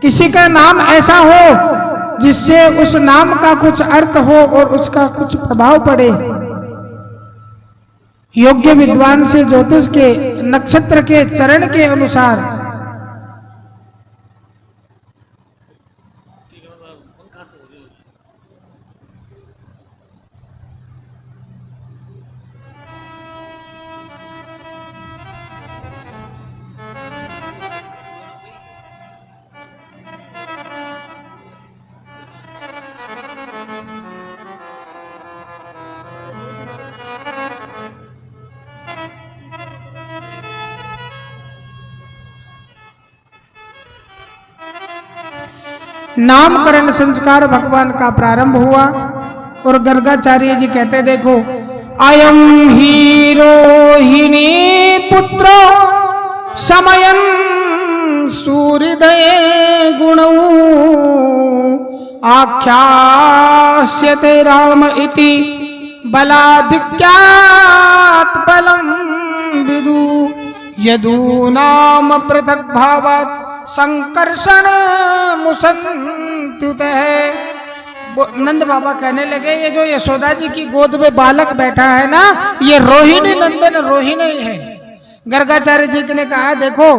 किसी का नाम ऐसा हो जिससे उस नाम का कुछ अर्थ हो और उसका कुछ प्रभाव पड़े। योग्य विद्वान से ज्योतिष के नक्षत्र के चरण के अनुसार नामकरण संस्कार भगवान का प्रारंभ हुआ और गर्गाचार्य जी कहते देखो, अयम ही रोहिणी पुत्र समयन सूर्योदय गुण आख्यास्यते राम इति बलाधिक्यात् बलम विदु यदूनाम पृथक भावात् संकर्षण मुसंत्युत है। नंद बाबा कहने लगे ये जो यशोदा जी की गोद में बालक बैठा है ना, ये रोहिणी नंदन रोहिणी है। गर्गाचार्य जी ने कहा देखो,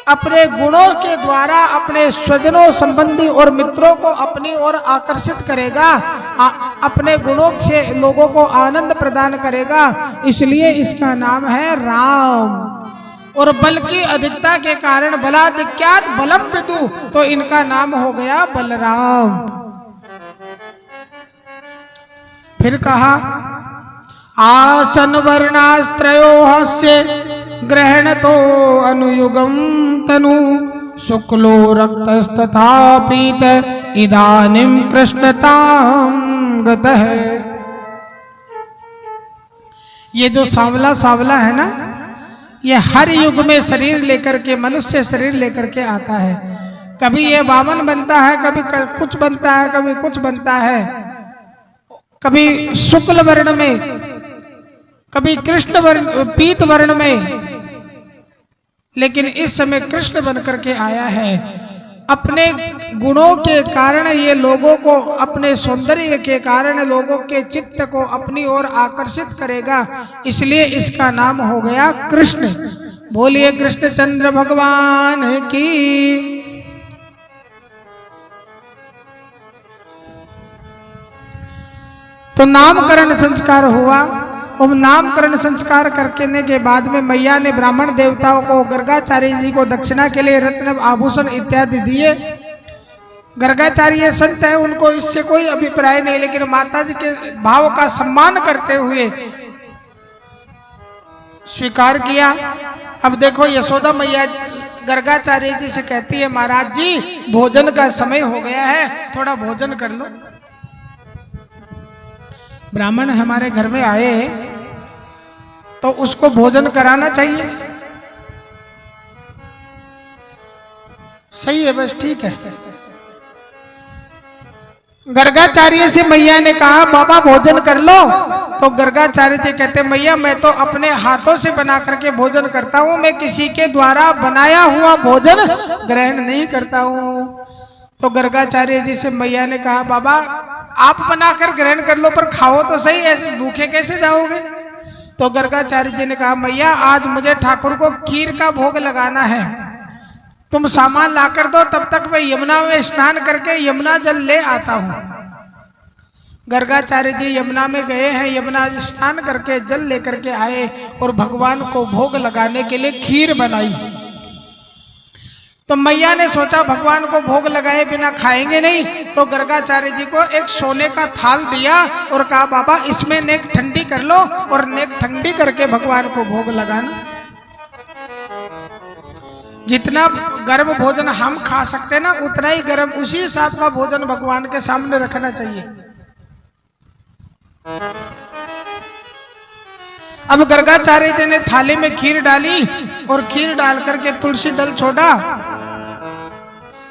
अपने गुणों के द्वारा अपने स्वजनों संबंधी और मित्रों को अपनी ओर आकर्षित करेगा, अपने गुणों से लोगों को आनंद प्रदान करेगा, इसलिए इसका नाम है राम। और बल की अधिकता के कारण बलाधिक्यात् बलम विदु, तो इनका नाम हो गया बलराम। फिर कहा आसन वर्णास्त्रयोस्य ग्रहण तो अनुयुगम तनु शुक्लो रक्तस्तथा पीत इदानीं कृष्णतां गतः। ये जो सांवला सांवला है ना, ये हर युग में शरीर लेकर के, मनुष्य शरीर लेकर के आता है। कभी ये वामन बनता है, कभी कुछ बनता है, कभी कुछ बनता है, कभी शुक्ल वर्ण में, कभी कृष्ण वर्ण, पीत वर्ण में, लेकिन इस समय कृष्ण बन करके आया है। अपने गुणों के कारण ये लोगों को, अपने सौंदर्य के कारण लोगों के चित्त को अपनी ओर आकर्षित करेगा, इसलिए इसका नाम हो गया कृष्ण। बोलिए कृष्णचंद्र भगवान की। तो नामकरण संस्कार हुआ। और नामकरण संस्कार करने के बाद में मैया ने ब्राह्मण देवताओं को, गर्गाचार्य जी को दक्षिणा के लिए रत्न आभूषण इत्यादि दिए। गर्गाचार्य संत है, उनको इससे कोई अभिप्राय नहीं, लेकिन माता जी के भाव का सम्मान करते हुए स्वीकार किया। अब देखो यशोदा मैया गर्गाचार्य जी से कहती है, महाराज जी भोजन का समय हो गया है, थोड़ा भोजन कर लो। ब्राह्मण हमारे घर में आए तो उसको भोजन कराना चाहिए। सही है, बस ठीक है। गर्गाचार्य से मैया ने कहा बाबा भोजन कर लो। तो गर्गाचार्य जी कहते मैया मैं तो अपने हाथों से बना करके भोजन करता हूँ, मैं किसी के द्वारा बनाया हुआ भोजन ग्रहण नहीं करता हूँ। तो गर्गाचार्य जी से मैया ने कहा बाबा आप बनाकर ग्रहण कर लो, पर खाओ तो सही, ऐसे भूखे कैसे जाओगे। तो गर्गाचार्य जी ने कहा मैया आज मुझे ठाकुर को खीर का भोग लगाना है, तुम सामान ला कर दो, तब तक मैं यमुना में स्नान करके यमुना जल ले आता हूँ। गर्गाचार्य जी यमुना में गए हैं, यमुना स्नान करके जल लेकर के आए और भगवान को भोग लगाने के लिए खीर बनाई। तो मैया ने सोचा भगवान को भोग लगाए बिना खाएंगे नहीं, तो गर्गाचार्य जी को एक सोने का थाल दिया और कहा बाबा इसमें नेक ठंडी कर लो और नेक ठंडी करके भगवान को भोग लगाना। जितना गर्म भोजन हम खा सकते हैं ना, उतना ही गर्म उसी हिसाब का भोजन भगवान के सामने रखना चाहिए। अब गर्गाचार्य जी ने थाली में खीर डाली और खीर डाल करके तुलसी दल छोड़ा।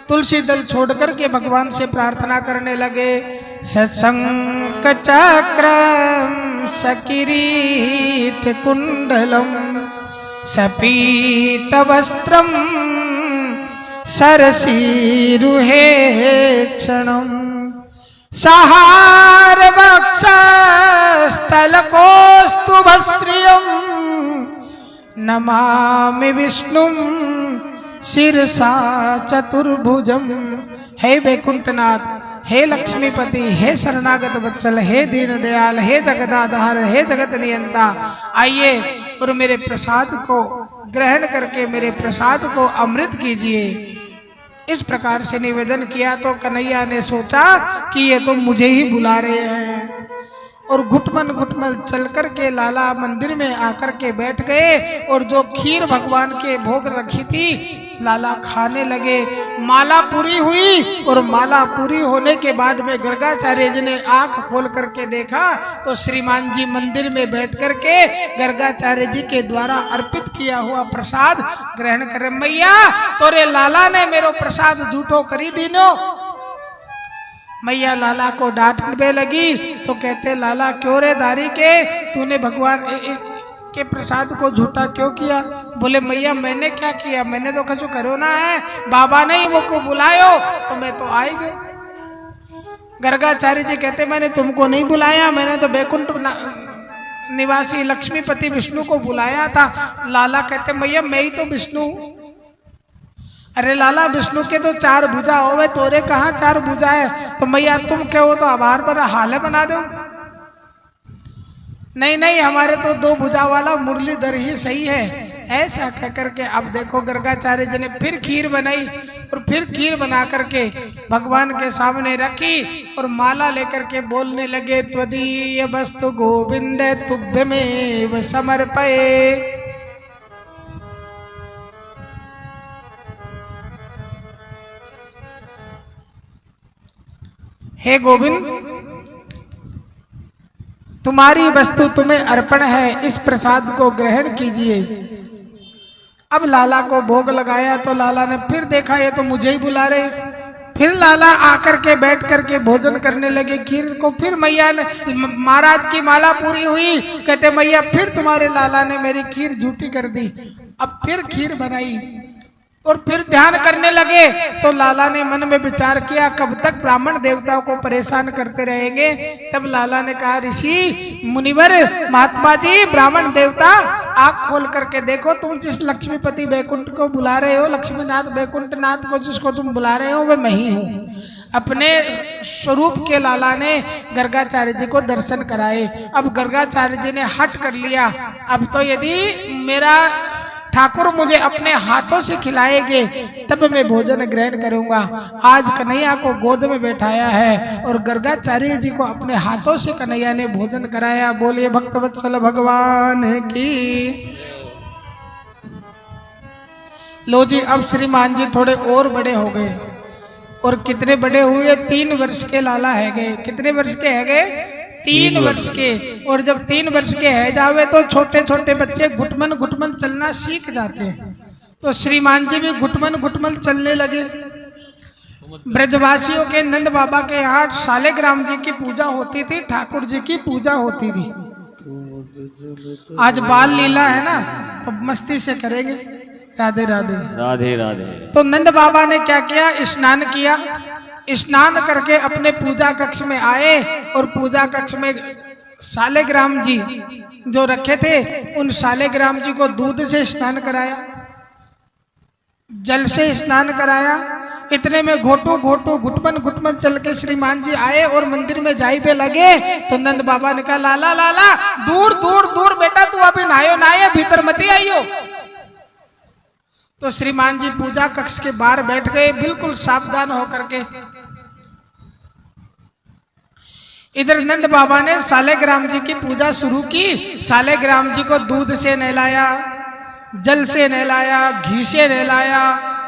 तुलसी दल छोड़ करके भगवान से प्रार्थना करने लगे। सत्संग चक्रम सकिरीट कुंडलम सपीत वस्त्रम सरसीरुहे क्षणम सहार वक्षस्थल कौस्तुभश्रियम नमामि विष्णुम शिरसा चतुर्भुजम। हे वैकुंठनाथ, हे लक्ष्मीपति, हे शरणागत वत्सल, हे दीन दयाल, हे जगदाधार, हे जगत नियंता, आइए और मेरे प्रसाद को ग्रहण करके मेरे प्रसाद को अमृत कीजिए। इस प्रकार से निवेदन किया तो कन्हैया ने सोचा कि ये तो मुझे ही बुला रहे हैं। और घुटमन घुटमल चल कर के लाला मंदिर में आकर के बैठ गए और जो खीर भगवान के भोग रखी थी लाला खाने लगे। माला पूरी हुई और माला पूरी होने के बाद में गर्गाचार्य जी ने आंख खोल करके देखा तो श्रीमान जी मंदिर में बैठ करके गर्गाचार्य जी के द्वारा अर्पित किया हुआ प्रसाद ग्रहण करे। मैया तोरे लाला ने मेरो प्रसाद झूठो करी दीनो। मैया लाला को डांटने लगी तो कहते लाला क्यों रे दारी के तूने भगवान के प्रसाद को झूठा क्यों किया? बोले मैया मैंने क्या किया, मैंने तो कछु करो ना है, बाबा ने ही वो को बुलायो तो मैं तो आई गई। गर्गाचार्य जी कहते मैंने तुमको नहीं बुलाया, मैंने तो बैकुंठ निवासी लक्ष्मीपति विष्णु को बुलाया था। लाला कहते मैया मैं ही तो विष्णु हूं। अरे लाला विष्णु के तो 4 भुजा होवे, तोरे कहाँ 4 भुजा है? तो मैया तुम कहो तो आभार पर हाल बना दो। नहीं नहीं हमारे तो 2 भुजा वाला मुरलीधर ही सही है। ऐसा कह करके अब देखो गर्गाचार्य जी ने फिर खीर बनाई और फिर खीर बना करके भगवान के सामने रखी और माला लेकर के बोलने लगे त्वदीय वस्तु गोविंद तुभ्यमेव समर्पये। हे गोविंद तुम्हारी वस्तु तुम्हें अर्पण है, इस प्रसाद को ग्रहण कीजिए। अब लाला को भोग लगाया तो लाला ने फिर देखा ये तो मुझे ही बुला रहे। फिर लाला आकर के बैठ करके भोजन करने लगे खीर को। फिर मैया ने महाराज की माला पूरी हुई, कहते मैया फिर तुम्हारे लाला ने मेरी खीर झूठी कर दी। अब फिर खीर बनाई और फिर ध्यान करने लगे तो लाला ने मन में विचार किया कब तक ब्राह्मण देवताओं को परेशान करते रहेंगे। तब लाला ने कहा ऋषि मुनिवर महात्मा जी ब्राह्मण देवता आंख खोल करके देखो, तुम जिस लक्ष्मीपति बैकुंठ को बुला रहे हो, लक्ष्मीनाथ बैकुंठनाथ को जिसको तुम बुला रहे हो वह मैं ही हूँ। अपने स्वरूप के लाला ने गर्गाचार्य जी को दर्शन कराए। अब गर्गाचार्य जी ने हट कर लिया, अब तो यदि मेरा ठाकुर मुझे अपने हाथों से खिलाएंगे तब मैं भोजन ग्रहण करूंगा। आज कन्हैया को गोद में बैठाया है और गर्गाचार्य जी को अपने हाथों से कन्हैया ने भोजन कराया। बोलिए भक्तवत्सल भगवान की। लो जी अब श्रीमान जी थोड़े और बड़े हो गए और कितने बड़े हुए? 3 वर्ष के लाला है गए। कितने वर्ष के है गए? 3 वर्ष के। और जब 3 वर्ष के है जावे तो छोटे छोटे बच्चे घुटमन घुटमन चलना सीख जाते हैं। तो श्रीमान जी भी घुटमन घुटमन चलने लगे। ब्रजवासियों के नंद बाबा के यहाँ सालेग्राम जी की पूजा होती थी, ठाकुर जी की पूजा होती थी। आज बाल लीला है ना तो मस्ती से करेंगे। राधे राधे राधे राधे। तो नंद बाबा ने क्या किया? स्नान किया। स्नान करके अपने पूजा कक्ष में आए और पूजा कक्ष में सालेग्राम जी जो रखे थे उन सालेग्राम जी को दूध से स्नान कराया, जल से स्नान कराया। इतने में घोटू घोटू घुटमन घुटमन चल के श्रीमान जी आए और मंदिर में जाई पे लगे तो नंद बाबा ने कहा लाला लाला दूर दूर दूर बेटा तू अभी नहायो नहाये भीतर मत आइयो। तो श्रीमान जी पूजा कक्ष के बाहर बैठ गए बिल्कुल सावधान होकर के। इधर नंद बाबा ने सालेग्राम जी की पूजा शुरू की। सालेग्राम जी को दूध से नहलाया, जल से नहलाया, घी से नहलाया,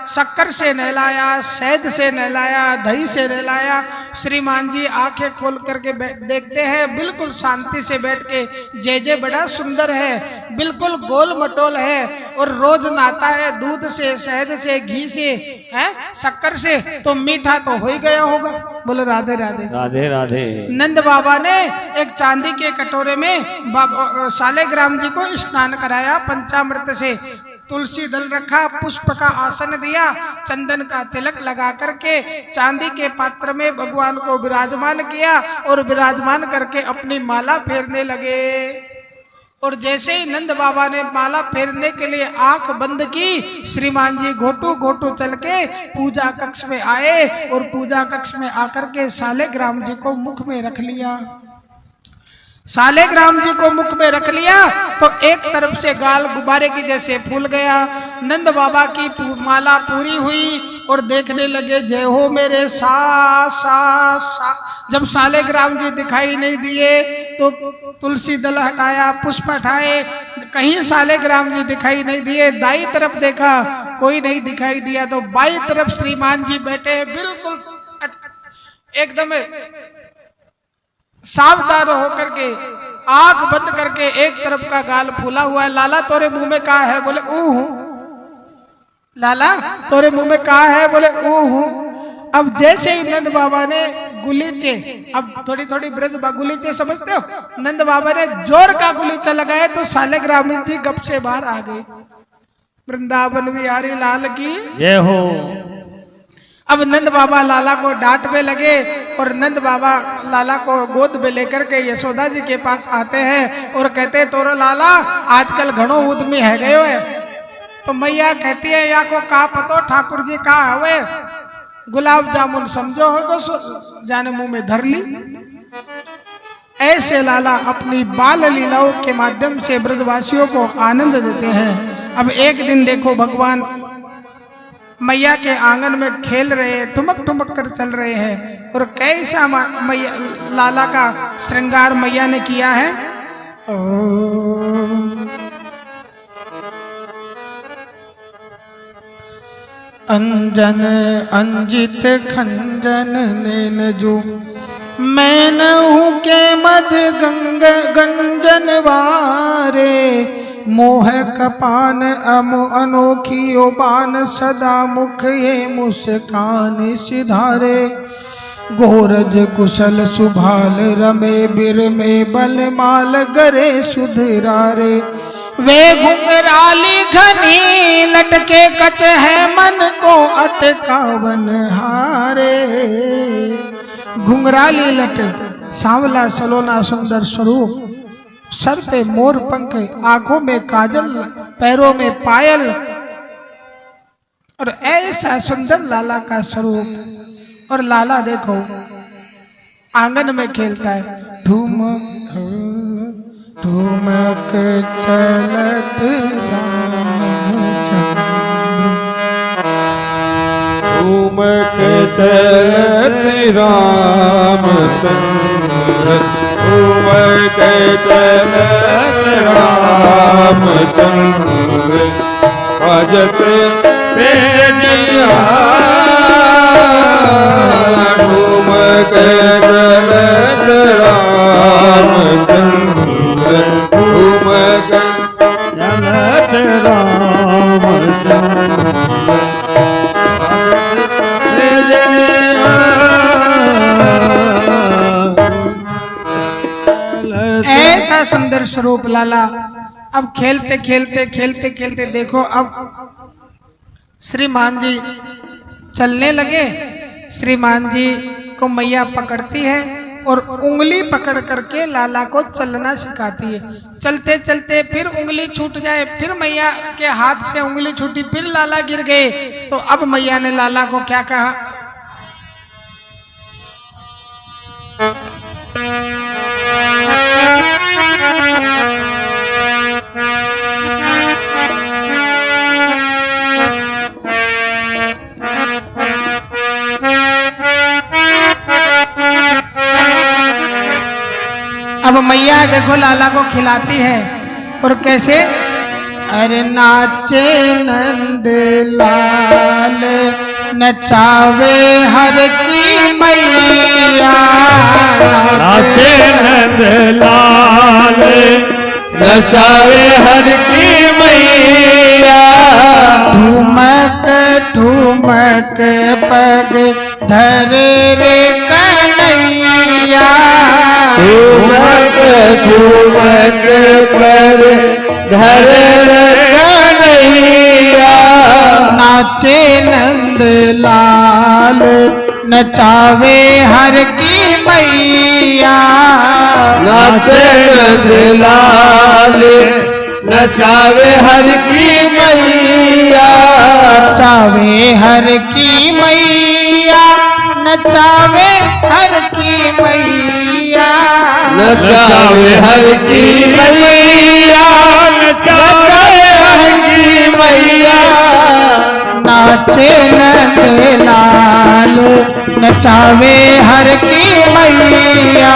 शक्कर से नहलाया, शहद से नहलाया, दही से नहलाया। श्रीमान जी आंखें खोल करके देखते हैं बिल्कुल शांति से बैठ के जय जय बड़ा सुंदर है, बिल्कुल गोल मटोल है और रोज नहाता है दूध से, शहद से, घी से, है शक्कर से, तो मीठा तो हो ही गया होगा। बोलो राधे राधे राधे राधे। नंद बाबा ने एक चांदी के कटोरे में सालेग्राम जी को स्नान कराया पंचामृत से। तुलसी दल रखा, पुष्प का आसन दिया, चंदन का तिलक लगा करके चांदी के पात्र में भगवान को विराजमान किया और विराजमान करके अपनी माला फेरने लगे। और जैसे ही नंद बाबा ने माला फेरने के लिए आंख बंद की, श्रीमान जी घोटू घोटू चल के पूजा कक्ष में आए और पूजा कक्ष में आकर के सालेग्राम जी को मुख में रख लिया। सालेग्राम जी को मुख में रख लिया तो एक तरफ से गाल गुब्बारे की जैसे फूल गया। नंद बाबा की माला पूरी हुई और देखने लगे जय हो मेरे सा सा। जब सालेग्राम जी दिखाई नहीं दिए तो तुलसी दल हटाया, पुष्प हटाए, कहीं सालेग्राम जी दिखाई नहीं दिए। दाई तरफ देखा, कोई नहीं दिखाई दिया, तो बाई तरफ श्रीमान जी बैठे बिल्कुल एकदम सावधान होकर के, आंख बंद करके, एक तरफ का गाल फूला हुआ है। लाला तोरे मुंह में कहा है? बोले ऊ हूं। लाला तोरे मुंह में कहा है? बोले ऊ हूं। अब जैसे ही नंद बाबा ने गुलीचे, अब थोड़ी थोड़ी ब्रज गुलीचे समझते हो, नंद बाबा ने जोर का गुलीचा लगाया तो सालेग्राम जी गप से बाहर आ गए। वृंदावन बिहारी लाल की जय हो। अब नंद बाबा लाला को डांटने लगे और नंद बाबा लाला को गोद में लेकर के यशोदा जी के पास आते हैं और कहते तोरो लाला आजकल घणो उद्यमी है गयो है। तो मैया कहती है या को का पतो ठाकुर जी का हवे, गुलाब जामुन समझो हो जाने मुंह में धर ली। ऐसे लाला अपनी बाल लीलाओं के माध्यम से ब्रजवासियों को आनंद देते हैं। अब एक दिन देखो भगवान मैया के आंगन में खेल रहे हैं, ठुमक ठुमक कर चल रहे हैं और कैसा मैया लाला का श्रृंगार मैया ने किया है। अंजन अंजित खंजन नैन जो मैं न हूँ के मध गंजन वारे, मोह कपान अनोखी बान सदा मुख ये मुस्कान सिधारे, गोरज कुशल सुभाल रमे बिर में बल माल गरे सुधरारे, वे घुंघराली घनी लटके कच है मन को अटकावन हारे। घुंघराली लटक सांवला सलोना सुंदर स्वरूप, सर पे मोर पंख, आंखों में काजल, पैरों में पायल और ऐसा सुंदर लाला का स्वरूप। और लाला देखो आंगन में खेलता है, ठुमक ठुमक चलत ठुमक चलत रामचंद्र, ठुमक चलत रामचंद्र, भजत तेजिया। ठुमक चलत रामचंद्र, ठुमक चलत रामचंद्र, ऐसा सुंदर स्वरूप लाला। अब खेलते खेलते खेलते खेलते देखो अब श्रीमान जी चलने लगे। श्रीमान जी को मैया पकड़ती है और उंगली पकड़ करके लाला को चलना सिखाती है। चलते चलते फिर उंगली छूट जाए, फिर मैया के हाथ से उंगली छूटी, फिर लाला गिर गए। तो अब मैया ने लाला को क्या कहा? अब मैया देखो लाला को खिलाती है और कैसे, अरे नाचे नंद लाल नचावे हर की मैया, नाचे नंद लाल नचावे हर की मैया, ठुमक ठुमक पग धरे रे कन्हैया, ठुमक ठुमक पर धरे रे कन्हैया, नाचे नंद लाल नचावे हर की मैया, नाचे नंद लाल नचावे हर की मैया, नचावे हर की मैया, नचावे हर की मैया, नचावे हर की मैया, नचावे हर की मैया। नाचे नंदलाल नचावे हर की मैया।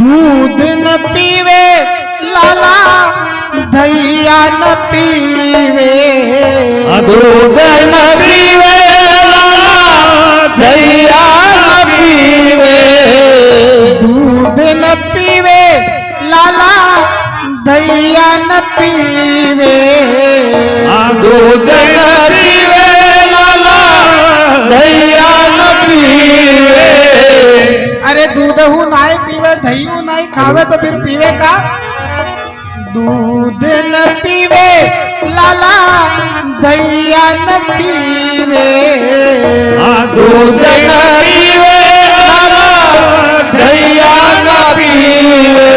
दूध न पीवे लाला धैया न पीवे, दूध न पीवे लाला धैया न पीवे। दूध न पीवे लाला धैया न पीवे, दूध न पीवे लाला धैया न पीवे। अरे दूधहू नाई पीवे दहीहू नाई खावे तो फिर पीवे का। दूध न पीवे लाला धैया न पीवे, दूध न पीवे लाला धैया न पीवे।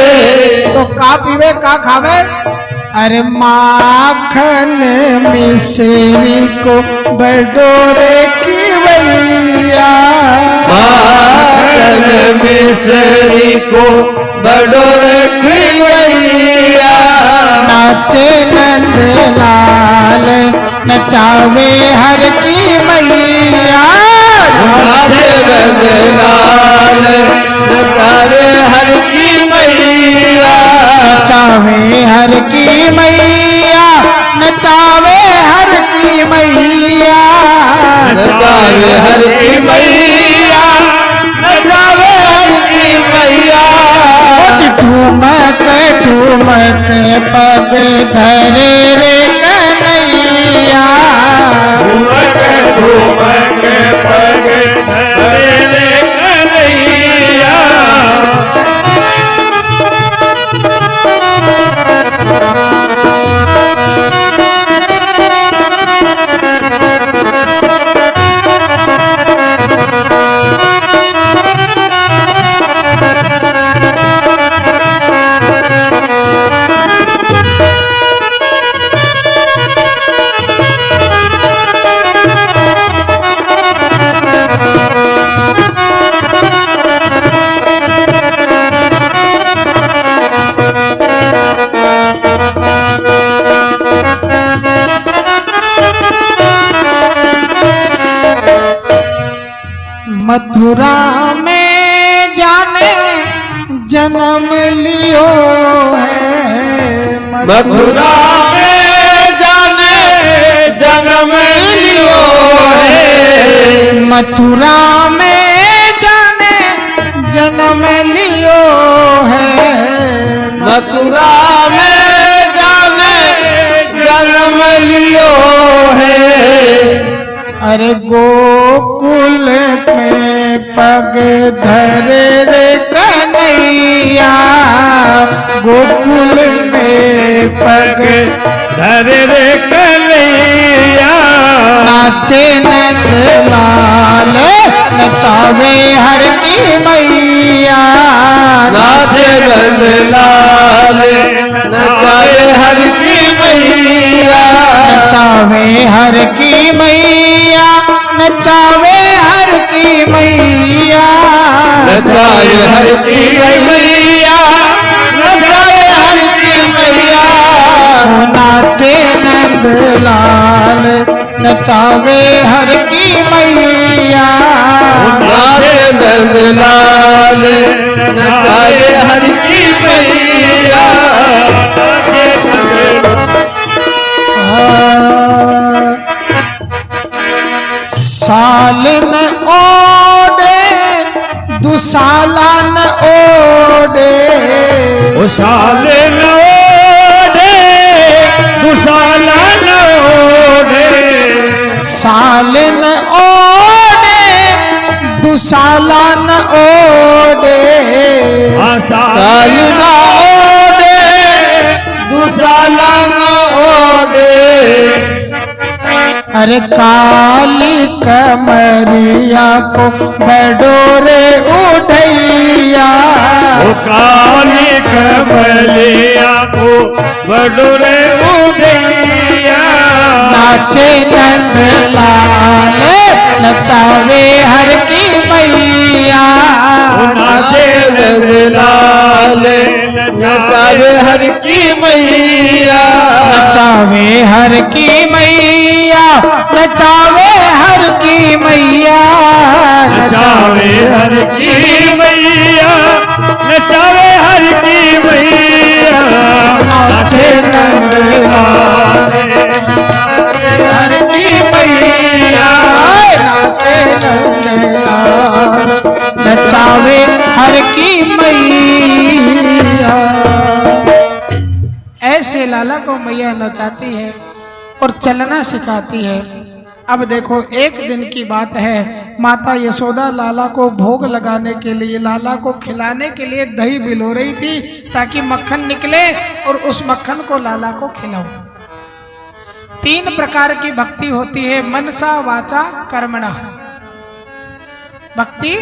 तो का पीवे का खावे। अरे माखन मिश्री को बडोरे की भैया, माखन मिश्री को बडोरे की भैया। नाचे नंदलाल नचावे हर की मैया, नाचे नंदलाल नचावे हर की मैया। नचावे हर की मैया, नचावे हर की मैया, नचावे हर की मैया, नचावे हर की मैया। ठुमक ठुमक पग धरे रे कन्हैया, ठुमक पग धरे रे कन्हैया। मथुरा में जाने जन्म लियो है, मथुरा में जाने जन्म लियो है। मथुरा में जाने जन्म लियो है, मथुरा में जाने जन्म लियो है। अरे गोकुल में पग धरे रे कन्हैया, गोकुल में पग धरे रे कन्हैया। नाचे नंदलाल नचावे हर की मैया, नाचे नंदलाल नचावे हर की मैया। नचावे हर की मैया, नचावे हर की मैया, नचावे हर की मैया, नचावे हर की मैया। नाचे नंदलाल नचावे हर की मैया, नाचे नंदलाल नचावे हर की मैया। साल न ओडे दुसाला न ओडे, साल न ओडे दुसाला न दुसाला न ओढ़े, साल ना ओढ़े दुसाला न ओढ़े। अरे काली कमरिया को बडोरे उठैया, काली कमलिया को बडोरे उठैया। नाचे नंद लाल नचावे हर की मैया, नाचे लाल नचावे हर की मैया, नचावे हर की मैया, नचावे हर की मैया, नचावे हर की मैया, नचावे हर की मैया। नाचे नंद लाल हर की मैया, नाचे नंद लाल नचावे हर की मैया। ऐसे लाला को मैया नचाती है और चलना सिखाती है। अब देखो एक दिन की बात है, माता यशोदा लाला को भोग लगाने के लिए, लाला को खिलाने के लिए दही बिलो रही थी ताकि मक्खन निकले और उस मक्खन को लाला को खिलाओ। 3 प्रकार की भक्ति होती है, मनसा वाचा कर्मणा। भक्ति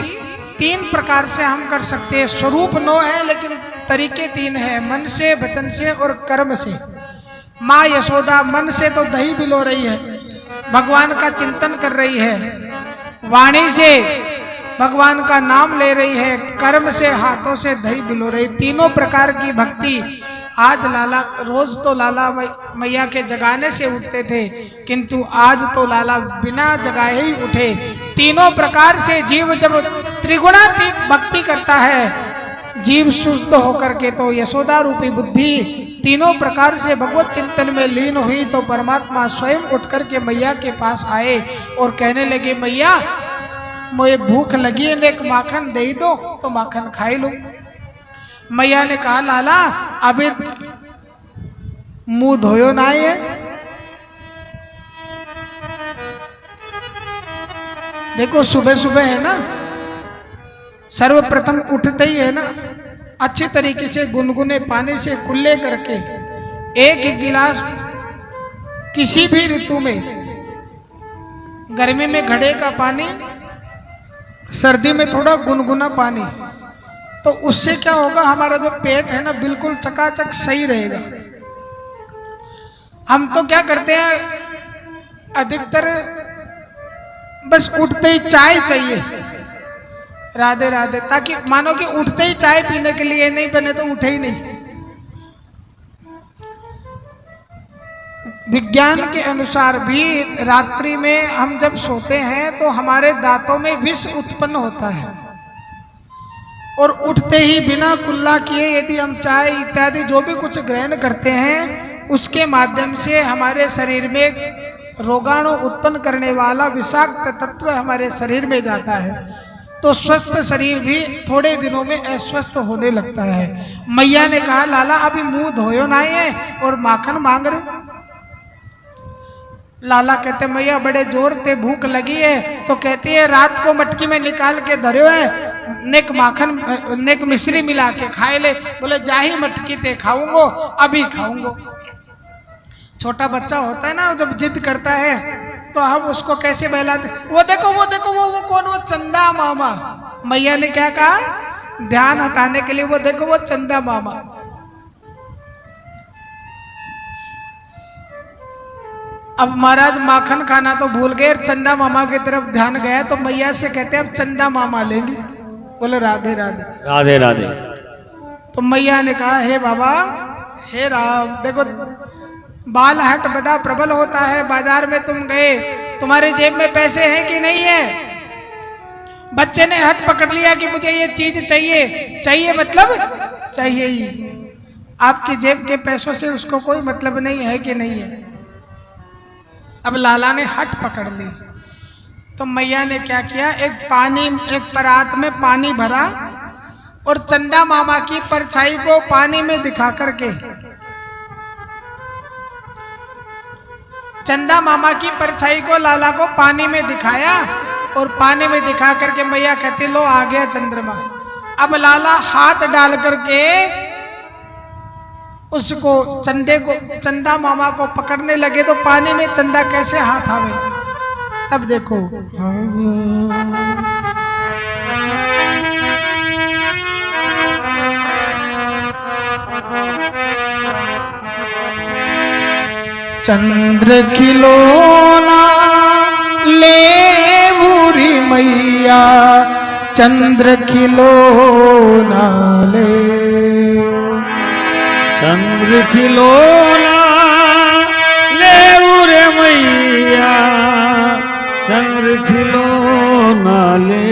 3 प्रकार से हम कर सकते हैं। स्वरूप 9 है लेकिन तरीके 3 है, मन से, वचन से और कर्म से। माँ यशोदा मन से तो दही बिलो रही है, भगवान का चिंतन कर रही है, वाणी से भगवान का नाम ले रही है, कर्म से हाथों से दही बिलो रही। 3 प्रकार की भक्ति आज लाला, रोज तो लाला मैया के जगाने से उठते थे, किंतु आज तो लाला बिना जगाए ही उठे। 3 प्रकार से जीव जब त्रिगुणातीत भक्ति करता है, जीव शुद्ध होकर के, तो यशोदा रूपी बुद्धि 3 प्रकार से भगवत चिंतन में लीन हुई तो परमात्मा स्वयं उठ करके मैया के पास आए और कहने लगे, मैया मुझे भूख लगी है, एक माखन दे दो तो माखन खाई लो। मैया ने कहा, लाला अभी मुंह धोयो ना है, देखो सुबह सुबह है ना, सर्वप्रथम उठते ही है ना, अच्छे तरीके से गुनगुने पानी से कुल्ले करके 1 गिलास, किसी भी ऋतु में, गर्मी में घड़े का पानी, सर्दी में थोड़ा गुनगुना पानी, तो उससे क्या होगा, हमारा जो पेट है ना बिल्कुल चकाचक सही रहेगा। हम तो क्या करते हैं, अधिकतर बस उठते ही चाय चाहिए, राधे राधे, ताकि मानो कि उठते ही चाय पीने के लिए नहीं बने तो उठे ही नहीं। विज्ञान के अनुसार भी रात्रि में हम जब सोते हैं तो हमारे दांतों में विष उत्पन्न होता है, और उठते ही बिना कुल्ला किए यदि हम चाय इत्यादि जो भी कुछ ग्रहण करते हैं, उसके माध्यम से हमारे शरीर में रोगाणु उत्पन्न करने वाला विषाक्त तत्व हमारे शरीर में जाता है, तो स्वस्थ शरीर भी थोड़े दिनों में अस्वस्थ होने लगता है। मैया ने कहा, लाला अभी मुंह धोयो ना है और माखन मांग रहे। लाला कहते, मैया बड़े जोर से भूख लगी है, तो कहती है रात को मटकी में निकाल के धर्यो है, नेक माखन नेक मिश्री मिला के खाए ले। बोले जा ही मटकी ते खाऊंगो, अभी खाऊंगो। छोटा बच्चा होता है ना, जब जिद करता है तो हम उसको कैसे बहलाते, वो देखो वो देखो वो कौन, वो चंदा मामा। मैया ने क्या कहा, ध्यान हटाने के लिए, वो देखो वो चंदा मामा। अब महाराज माखन खाना तो भूल गए, चंदा मामा की तरफ ध्यान गया, तो मैया से कहते हैं अब चंदा मामा लेंगे। बोले राधे राधे राधे राधे। तो मैया ने कहा, हे बाबा, हे राम, देखो बाल हट बड़ा प्रबल होता है, बाजार में तुम गए, तुम्हारी जेब में पैसे हैं कि नहीं है? बच्चे ने हट पकड़ लिया कि मुझे ये चीज चाहिए, चाहिए मतलब चाहिए ही। आपकी जेब के पैसों से उसको कोई मतलब नहीं है कि नहीं है। अब लाला ने हट पकड़ ली, तो मैया ने क्या किया, एक परात में पानी भरा और चंदा मामा की परछाई को पानी में दिखा करके, चंदा मामा की परछाई को लाला को पानी में दिखाया और पानी में दिखा करके मैया कहती लो आ गया चंद्रमा। अब लाला हाथ डाल करके उसको चंदा मामा को पकड़ने लगे तो पानी में चंदा कैसे हाथ आवे। तब देखो चंद्र खिलौना ले बुरी मैया चंद्र खिलौना ले। चंद्र खिलौना ले रे मैया चंद्र खिलौना ले।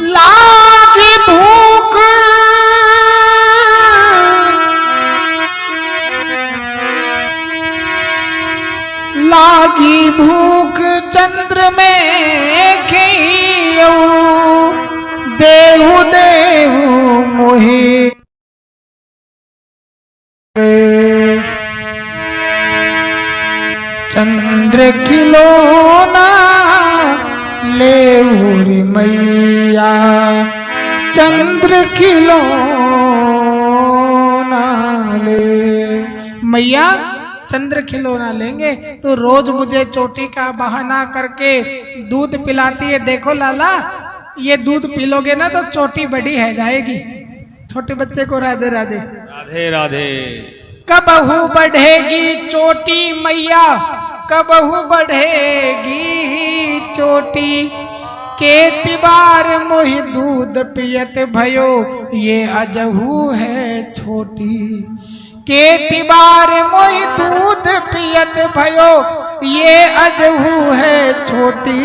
लागी भूख लागी भूख चंद्र में खियो देहु देहु मोहि चंद्र खिलौना ले रे मैया चंद्र खिलौना ले। मैया चंद्र खिलौना लेंगे तो रोज मुझे चोटी का बहाना करके दूध पिलाती है। देखो लाला ये दूध पी लोगे ना तो चोटी बड़ी है जाएगी। छोटे बच्चे को राधे राधे। राधे राधे। कबहू बढ़ेगी चोटी मैया कबहू बढ़ेगी चोटी के तिबार मोहि दूध पियत भयो ये अजहू है छोटी। के तिबार मोहि दूध पियत भयो ये अजहू है छोटी।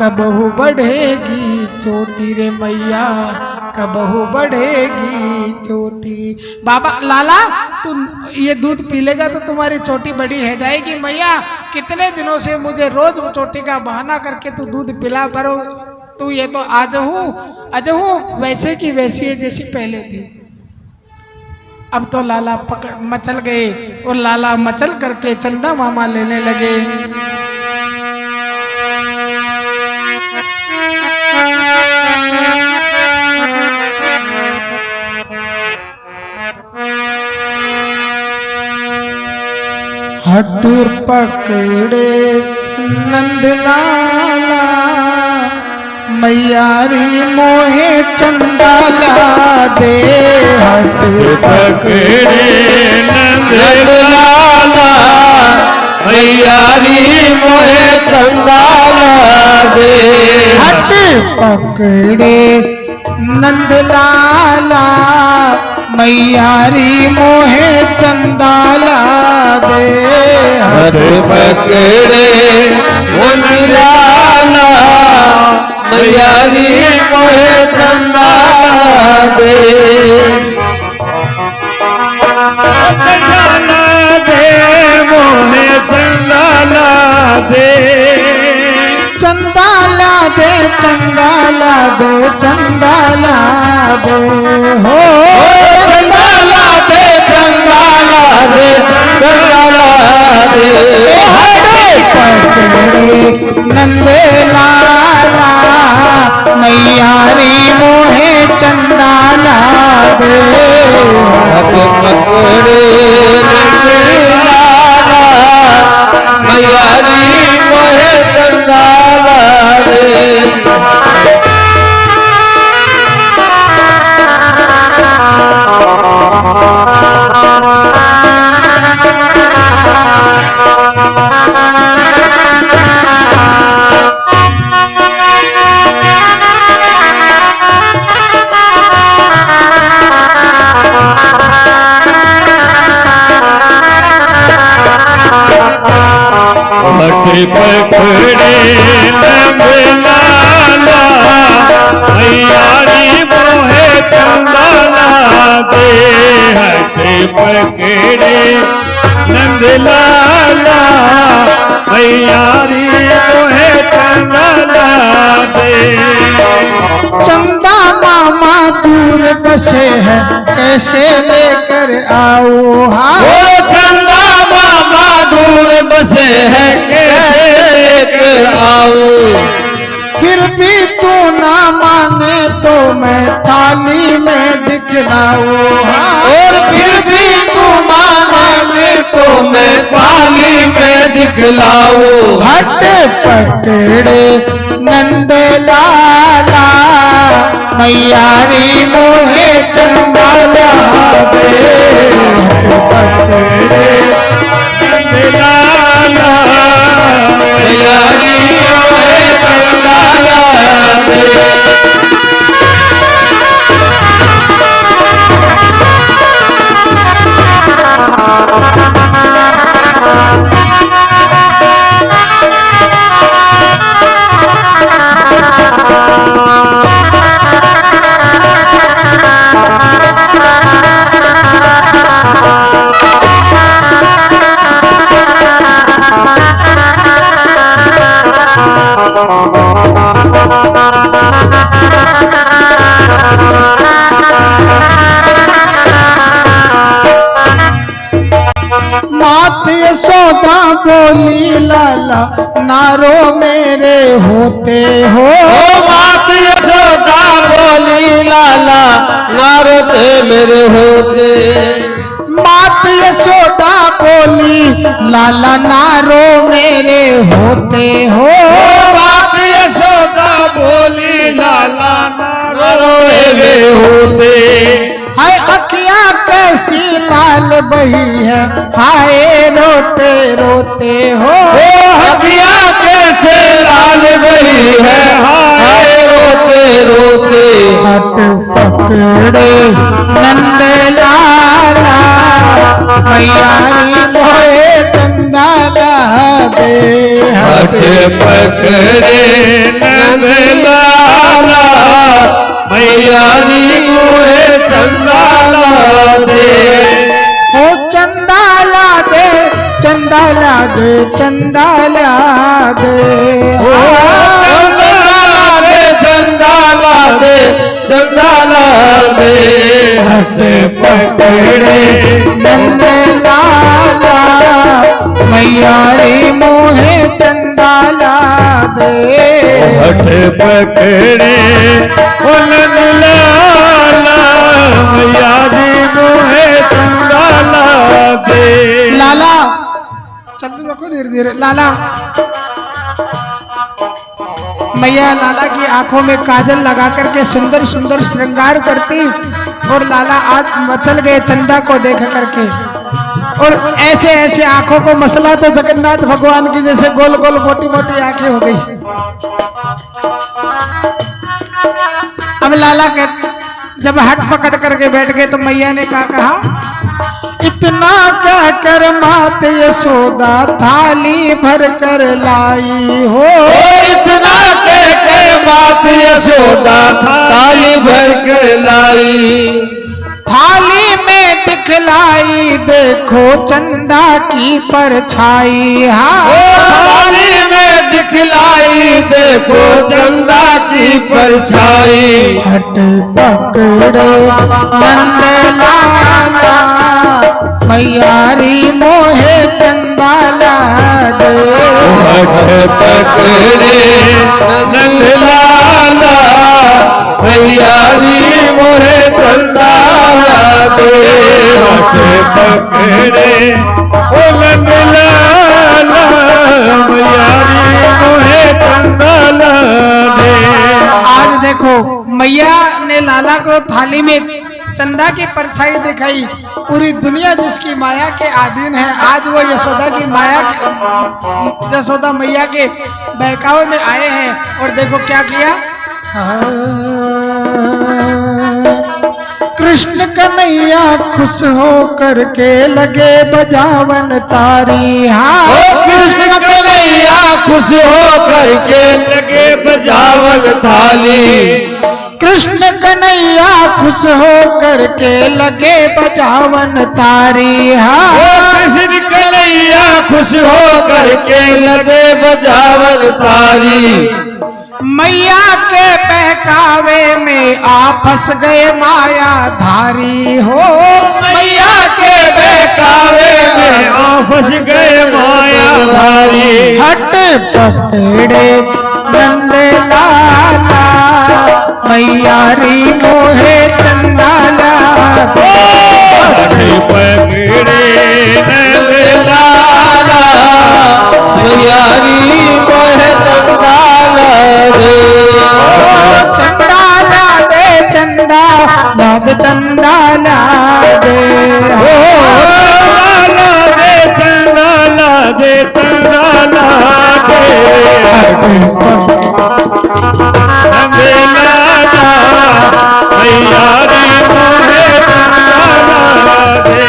कबहू बढ़ेगी चोटी रे मैया कबहू बढ़ेगी चोटी। बाबा लाला तुम ये दूध पी लेगा तो तुम्हारी चोटी बड़ी है जाएगी। मैया कितने दिनों से मुझे रोज चोटी का बहाना करके तू दूध पिला पर तू ये तो अजहू वैसे की वैसी है जैसी पहले थी। अब तो लाला मचल गए और लाला मचल करके चंदा मामा लेने लगे। हट पकड़े नंदलाला मैयारी मोहे चंदाला दे। हट पकड़े नंदलाला मैयारी मोहे चंदाला दे। हट पकड़े नंदलाला मैयारी मोहे चंदाला दे। हट पकड़े नंदलाला मैयारी मोहे चंदाला दे। चंदाला दे मोहे चंदाला दे। चंदाला दे चंदाला दे चंदाला दे हो चंदाला दे चंदाला दे चंदाला दे। पकड़े नंदलाला मैयारी मोहे चंदाला दे। हट पकड़े नंदलाला मैयारी मोहे चंदाला दे। हट पकड़े नंदलाला मैयारी मोहे चंदाला दे। हट पकड़े नंदलाला मैयारी मोहे चंदाला दे। चंदा मामा दूर बसे हैं कैसे लेकर आओ हाँ ओ चंदा मामा दूर बसे हैं कैसे लेकर आऊं फिर भी तू ना माने तो मैं थाली में दिखलाऊं हाँ और फिर भी तू माने तो मैं थाली में दिखलाऊं हट पकड़े नंद लाला मैयारी मोहे चंदा ला दे हट पकड़े लाला यारी मोहे चंदा ला दे मात यशोदा बोली लाला नारो मेरे होते हो ओ मात यशोदा बोली लाला नारद मेरे होते मात यशोदा बोली लाला नारो मेरे होते हो ओ मात यशोदा बोली लाला नारद मेरे होते हाय अखियां कैसी लाल बही है हाय रोते रोते हो हथिया कैसे लाल बही है हाय रोते रोते हट पकड़े नंद लाला मैयारी मोहे चंदा ला दे हट पकड़े नंद लाला मैयारी मोहे चंदा ला दे ओ चंदा ला दे चंदा ला दे चंदा ला दे ओ चंदा ला दे चंदा ला दे चंदा ला दे हट पकड़े नंद लाला मैयारी मोहे चंदा ला दे हट पकड़े उलन लाला मैयारी मोहे चंदा ला दे लाला चल रखो धीरे धीरे लाला मैया लाला की आंखों में काजल लगा करके सुंदर सुंदर श्रृंगार करती और लाला आज मचल गए चंदा को देख करके और ऐसे ऐसे आंखों को मसला तो जगन्नाथ भगवान की जैसे गोल गोल मोटी मोटी आंखें हो गई। अब लाला के जब हाथ पकड़ करके बैठ गए तो मैया ने कहा इतना कहकर मात यशोदा थाली भर कर लाई हो इतना कह के बात यशोदा थाली भर के लाई थाली में दिखलाई देखो चंदा की परछाई ओ हाँ थाली में दिखलाई देखो चंदा की परछाई हट पकड़ो नंद लाला मैयारी मोहे चंदा ला दे हट पकड़े नंद लाला मैयारी मोहे चंदा ला दे हट पकड़े उलन लाला मैयारी मोहे चंदा ला दे आज देखो मैया ने लाला को थाली में चंदा की परछाई दिखाई। पूरी दुनिया जिसकी माया के अधीन है आज वो यशोदा की माया यशोदा मैया के बहकावे में आए हैं और देखो क्या किया। कृष्ण कन्हैया खुश हो करके लगे बजावन तारी हाँ ओ कृष्ण कन्हैया खुश हो करके लगे बजावन थाली कृष्ण कन्हैया खुश हो करके लगे बजावन तारी ओ हाँ कृष्ण कन्हैया खुश हो करके लगे बजावन तारी मैया के बहकावे में आप फंस गए माया धारी हो। मैया के बहकावे में फंस गए माया धारी। हट पकड़े नंद लाला मैया री मोहे चंदाला। हट पकड़े नंद लाला मैया री मोहे चंदाला रे। चंदाला दे चंदा नाद चंदाला दे हो। लाला दे चंदाला दे चंदाला दे। नंद लाला मैया री मोहे चंदाला दे।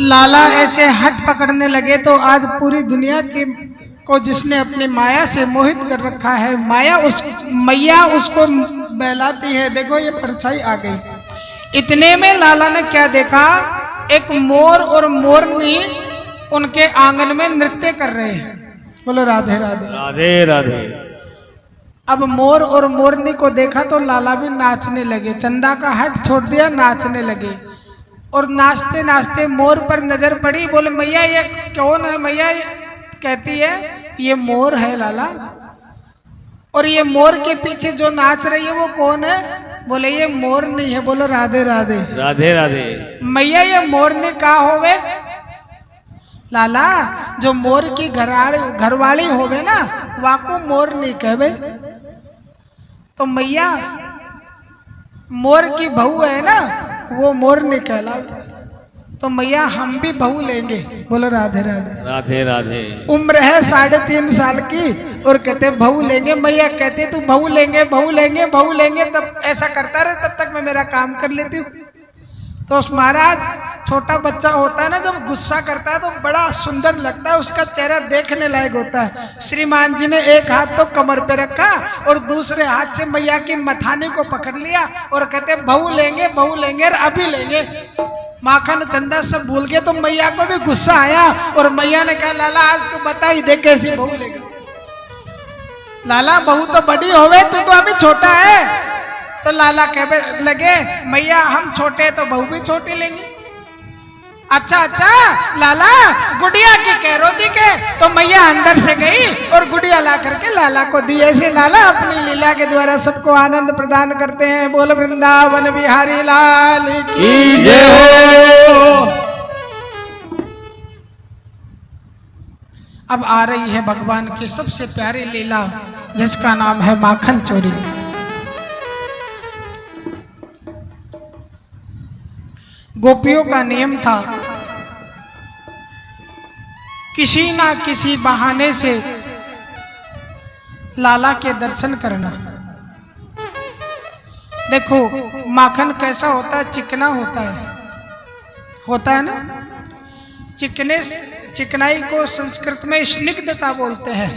लाला ऐसे हट पकड़ने लगे तो आज पूरी दुनिया की को जिसने अपनी माया से मोहित कर रखा है, मैया उसको बहलाती है। देखो ये परछाई आ गई। इतने में लाला ने क्या देखा, एक मोर और मोरनी उनके आंगन में नृत्य कर रहे हैं। बोलो राधे राधे। राधे राधे। अब मोर और मोरनी को देखा तो लाला भी नाचने लगे। चंदा का हट छोड़ दिया, नाचने लगे। और नाचते नाचते मोर पर नजर पड़ी। बोले मैया ये कौन है? मैया कहती है ये मोर है लाला। और ये मोर के पीछे जो नाच रही है वो कौन है? बोले ये मोर नहीं है। बोलो राधे राधे। राधे राधे। मैया ये मोर ने कहा होवे? लाला जो मोर की घरवाली होवे ना वाको मोर नहीं कहवे। तो मैया मोर की बहू है ना वो मोर नहीं कहलावे। तो मैया हम भी बहू लेंगे। बोलो राधे राधे। राधे राधे। उम्र है 3.5 साल की और कहते बहू लेंगे। मैया कहते तू बहू लेंगे बहू लेंगे बहू लेंगे, तब ऐसा करता रहे तब तक मैं मेरा काम कर लेती हूँ। तो उस महाराज छोटा बच्चा होता है ना, जब गुस्सा करता है तो बड़ा सुंदर लगता है, उसका चेहरा देखने लायक होता है। श्रीमान जी ने एक हाथ तो कमर पे रखा और दूसरे हाथ से मैया की मथानी को पकड़ लिया और कहते बहू लेंगे और अभी लेंगे। माखन चंदा सब भूल गए। तो मैया को भी गुस्सा आया और मैया ने कहा लाला आज तू बता ही दे कैसी बहू लेगा। लाला बहू तो बड़ी होवे, तू तो अभी छोटा है। तो लाला कहने लगे मैया हम छोटे तो बहू भी छोटी लेंगे। अच्छा अच्छा लाला गुड़िया की कह दी के। तो मैया अंदर से गई और गुड़िया ला करके लाला को दी। ऐसे लाला अपनी लीला के द्वारा सबको आनंद प्रदान करते हैं। बोल वृंदावन बिहारी लाल की जय हो। अब आ रही है भगवान की सबसे प्यारी लीला जिसका नाम है माखन चोरी। गोपियों का नियम था किसी ना किसी बहाने से लाला के दर्शन करना। देखो माखन कैसा होता है, चिकना होता है ना। चिकनाई को संस्कृत में स्निग्धता बोलते हैं।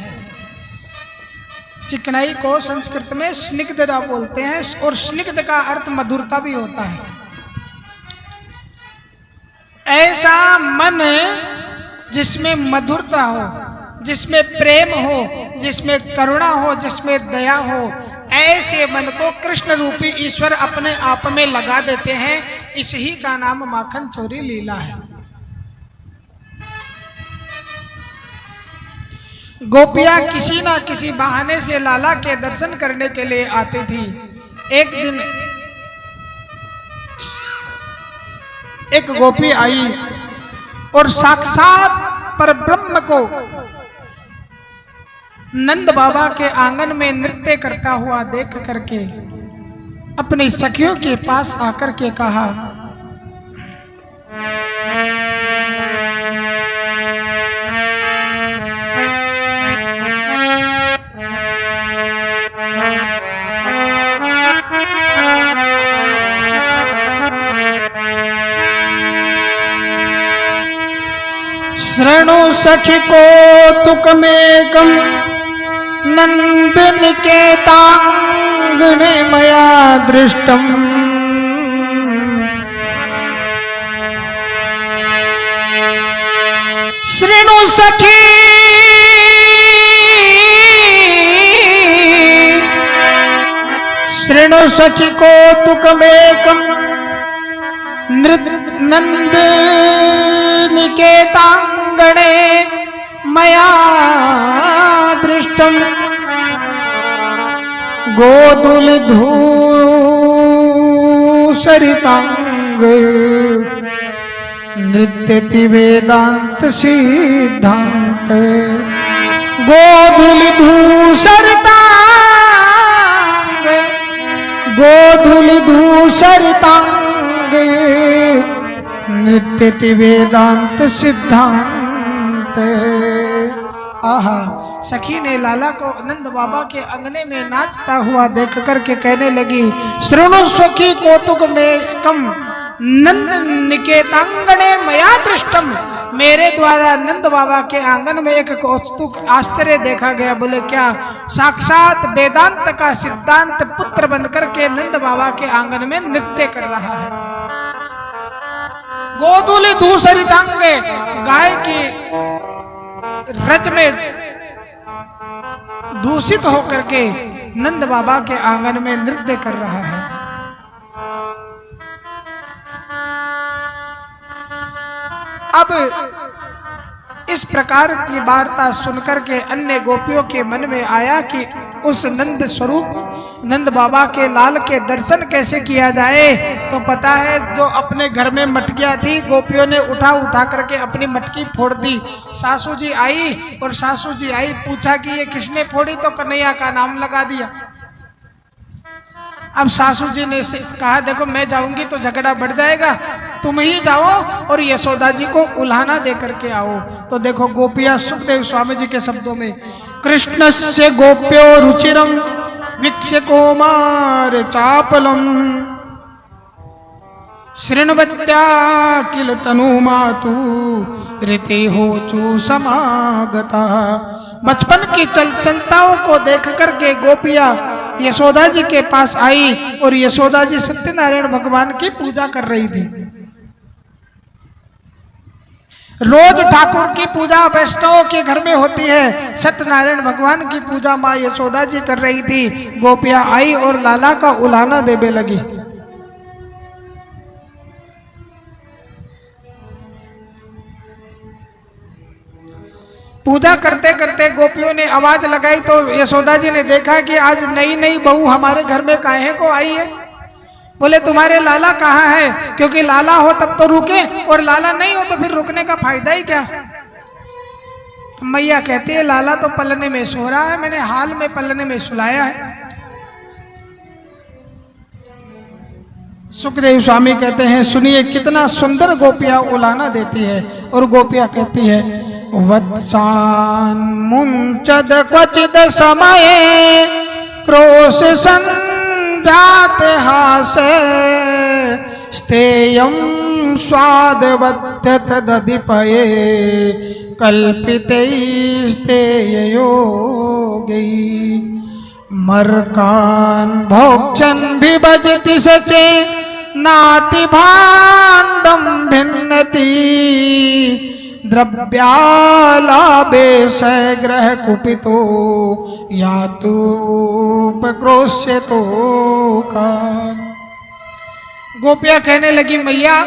चिकनाई को संस्कृत में स्निग्धता बोलते हैं और स्निग्ध का अर्थ मधुरता भी होता है। ऐसा मन जिसमें मधुरता हो, जिसमें प्रेम हो, जिसमें करुणा हो, जिसमें दया हो, ऐसे मन को कृष्ण रूपी ईश्वर अपने आप में लगा देते हैं। इसी का नाम माखन चोरी लीला है। गोपियां किसी ना किसी बहाने से लाला के दर्शन करने के लिए आती थी। एक दिन एक गोपी आई और साक्षात परब्रह्म को नंद बाबा के आंगन में नृत्य करता हुआ देख करके अपनी सखियों के पास आकर के कहा शृणु सखी कौतुकमेकं नंद निकेतांगणे मया दृष्टम्। शृणु सखी शृणु सखी कौतुकमेकं नंद निकेतांगणे मया दृष्टम्। गोधूलिधूसरितांग नृत्यति वेदांत सिद्धांत। गोधूलिधूसरितांग गोधूलिधूसरितांग नृत्यति वेदांत सिद्धांत। आहा, सखी ने लाला को नंद बाबा के अंगने में नाचता हुआ देख करके कहने लगी, शृणु सखी कौतुक में कम नंद निकेतांगणे मया दृष्टम। मेरे द्वारा नंद बाबा के आंगन में एक कौतुक आश्चर्य देखा गया। बोले क्या? साक्षात वेदांत का सिद्धांत पुत्र बनकर के नंद बाबा के आंगन में नृत्य कर रहा है। गोधूलि धूसरितांगे, गाय की रज में दूषित होकर के नंद बाबा के आंगन में नृत्य कर रहा है। अब इस प्रकार की वार्ता सुनकर के अन्य गोपियों के मन में आया कि उस नंद स्वरूप नंद बाबा के लाल के दर्शन कैसे किया जाए। तो पता है, जो अपने घर में मटकियां थी, गोपियों ने उठा करके अपनी मटकी फोड़ दी। सासू जी आई और सासू जी आई, पूछा कि ये किसने फोड़ी? तो कन्हैया का नाम लगा दिया। अब सासू जी ने कहा, देखो मैं जाऊंगी तो झगड़ा बढ़ जाएगा, तुम ही जाओ और यशोदा जी को उल्हाना दे करके आओ। तो देखो गोपियां सुखदेव स्वामी जी के शब्दों में, कृष्णस्य गोप्यो रुचिरम वीक्ष्य कौमार चापलम शृण्वत्या किल तनुमातु ऋते होचु समागता। बचपन की चलताओं को देख करके गोपियां यशोदा जी के पास आई और यशोदा जी सत्यनारायण भगवान की पूजा कर रही थी। रोज ठाकुर की पूजा वैष्णवों के घर में होती है, सत्यनारायण भगवान की पूजा माँ यशोदा जी कर रही थी। गोपियां आई और लाला का उलाना देने लगी। पूजा करते करते गोपियों ने आवाज लगाई तो यशोदा जी ने देखा कि आज नई नई बहू हमारे घर में काहे को आई है। बोले तुम्हारे लाला कहाँ है? क्योंकि लाला हो तब तो रुके और लाला नहीं हो तो फिर रुकने का फायदा ही क्या। तो मैया कहती है लाला तो पलने में सो रहा है, मैंने हाल में पलने में सुलाया है। सुखदेव स्वामी कहते हैं, सुनिए कितना सुंदर गोपियां उलाना देती है। और गोपियां कहती है, वत्सान मुंचद क्वचिद समय क्रोश संजात हासे स्थेयं स्वादवत्यत दधिपये कल्पितैस्तेययोगै मर्कान् भोक्षन् विभजति सचे नाति भाण्डं भिन्नति द्रव्यालाभे सग्रह कुपितो यातुपक्रोश्यतो का। गोपियां कहने लगी, मैया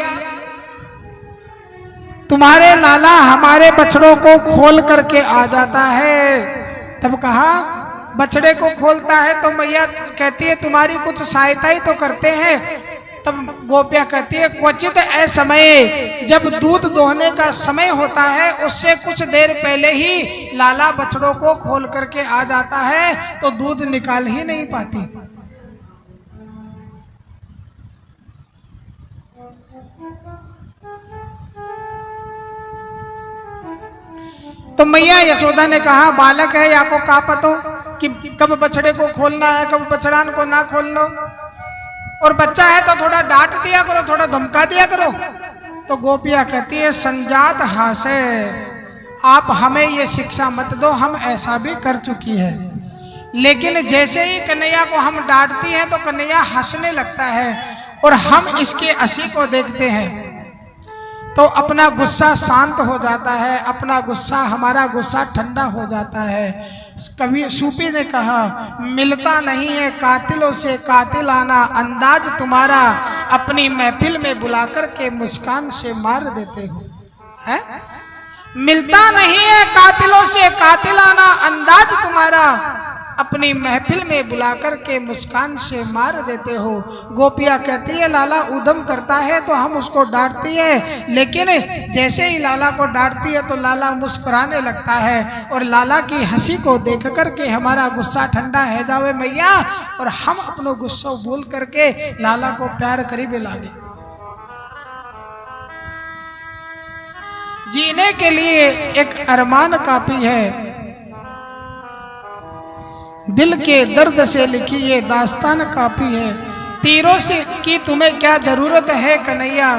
तुम्हारे लाला हमारे बछड़ों को खोल करके आ जाता है। तब कहा बछड़े को खोलता है तो मैया कहती है तुम्हारी कुछ सहायता ही तो करते हैं। तब गोपियां कहती है क्वचित असमय, जब दूध दोहने का समय होता है उससे कुछ देर पहले ही लाला बछड़ों को खोल करके आ जाता है तो दूध निकाल ही नहीं पाती। तो मैया यशोदा ने कहा बालक है या को का पतो कि कब बछड़े को खोलना है कब बछड़ान को ना खोलना, और बच्चा है तो थोड़ा डांट दिया करो, थोड़ा धमका दिया करो। तो गोपियां कहती है संजात हासे, आप हमें ये शिक्षा मत दो, हम ऐसा भी कर चुकी है। लेकिन जैसे ही कन्हैया को हम डांटती हैं तो कन्हैया हंसने लगता है और हम इसके हंसी को देखते हैं तो अपना गुस्सा शांत हो जाता है, अपना गुस्सा, हमारा गुस्सा ठंडा हो जाता है। कवि सूफी ने कहा, मिलता नहीं है कातिलों से कातिलाना अंदाज तुम्हारा, अपनी महफिल में बुलाकर के मुस्कान से मार देते हो। है? मिलता नहीं है कातिलों से कातिलाना अंदाज तुम्हारा, अपनी महफिल में बुलाकर के मुस्कान से मार देते हो। गोपिया कहती है लाला उधम करता है तो हम उसको डांटती है, लेकिन जैसे ही लाला को डांटती है तो लाला मुस्कुराने लगता है और लाला की हंसी को देख करके हमारा गुस्सा ठंडा है जावे मैया, और हम अपनो गुस्सा भूल करके लाला को प्यार करीबे लागे। जीने के लिए एक अरमान काफी है, दिल के दर्द से लिखी ये दास्तान काफी है। तीरों से की तुम्हें क्या जरूरत है कन्हैया,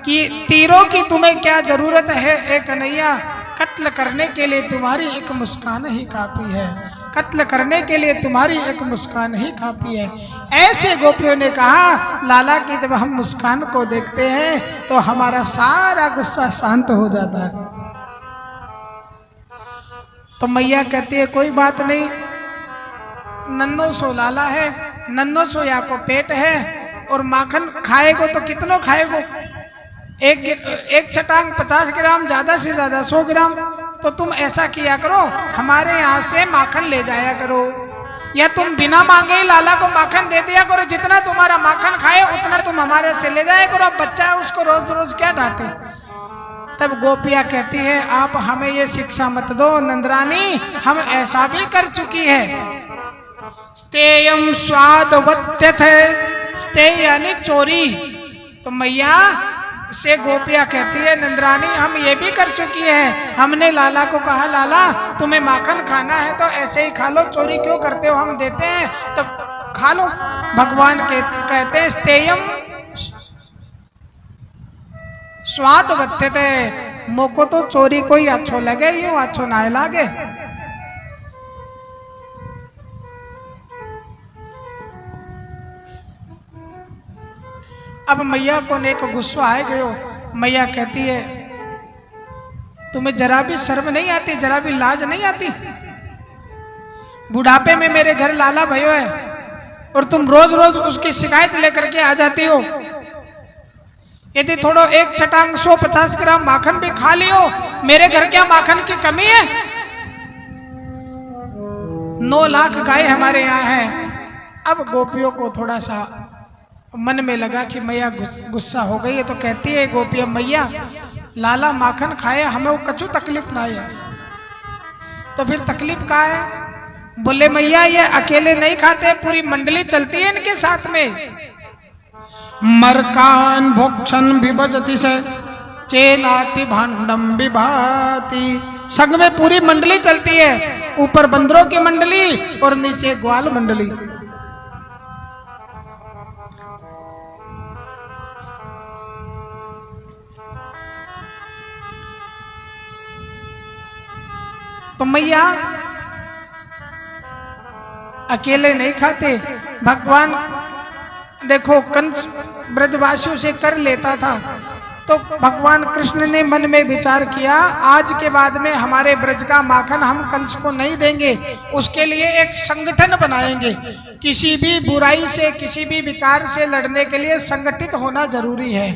कि तीरों की तुम्हें क्या जरूरत है ए कन्हैया, कत्ल करने के लिए तुम्हारी एक मुस्कान ही काफी है, कत्ल करने के लिए तुम्हारी एक मुस्कान ही काफी है। ऐसे गोपियों ने कहा लाला की जब हम मुस्कान को देखते हैं तो हमारा सारा गुस्सा शांत हो जाता है। तो मैया कहती है कोई बात नहीं, नन्नो सो लाला है, नन्नो सो या को पेट है, और माखन खाएगो तो कितनो खाएगो, एक चटांग 50 ग्राम, ज्यादा से ज्यादा 100 ग्राम। तो तुम ऐसा किया करो, हमारे यहाँ से माखन ले जाया करो, या तुम बिना मांगे ही लाला को माखन दे दिया करो, जितना तुम्हारा माखन खाए उतना तुम हमारे से ले जाया करो। अब बच्चा है उसको रोज रोज क्या डांटे। तब गोपिया कहती है आप हमें ये शिक्षा मत दो नंदरानी, हम ऐसा भी कर चुकी है। स्तेयम स्वादवत्यथ, स्ते यानी चोरी। तो मैया से गोपिया कहती है नंदरानी हम ये भी कर चुकी है, हमने लाला को कहा लाला तुम्हें माखन खाना है तो ऐसे ही खा लो, चोरी क्यों करते हो, हम देते हैं तो खा लो। भगवान कहते हैं स्तेयम स्वादवत्यथ, मोको तो चोरी कोई अच्छो लगे, यूं अच्छो ना लागे। अब मैया को ने को गुस्सा आए गयो। मैया कहती है तुम्हें जरा भी शर्म नहीं आती, जरा भी लाज नहीं आती। बुढ़ापे में मेरे घर लाला भयो है और तुम रोज रोज उसकी शिकायत लेकर के आ जाती हो। यदि थोड़ो एक चटांग 150 ग्राम माखन भी खा लियो, मेरे घर क्या माखन की कमी है? 9 लाख गाय हमारे यहाँ है। अब गोपियों को थोड़ा सा मन में लगा कि मैया गुस्सा हो गई है, तो कहती है गोपिया मैया लाला माखन खाए, हमें वो कछु तकलीफ ना है, तो फिर तकलीफ का है? बोले मैया ये अकेले नहीं खाते, पूरी मंडली चलती है इनके साथ में। मरकान भोक्षण विभजति से चेनाति भांडम विभाति, संग में पूरी मंडली चलती है, ऊपर बंदरों की मंडली और नीचे ग्वाल मंडली। तो मैया अकेले नहीं खाते, भगवान देखो कंस ब्रजवासियों से कर लेता था, तो भगवान कृष्ण ने मन में विचार किया आज के बाद में हमारे ब्रज का माखन हम कंस को नहीं देंगे, उसके लिए एक संगठन बनाएंगे। किसी भी बुराई से, किसी भी विकार से लड़ने के लिए संगठित होना जरूरी है।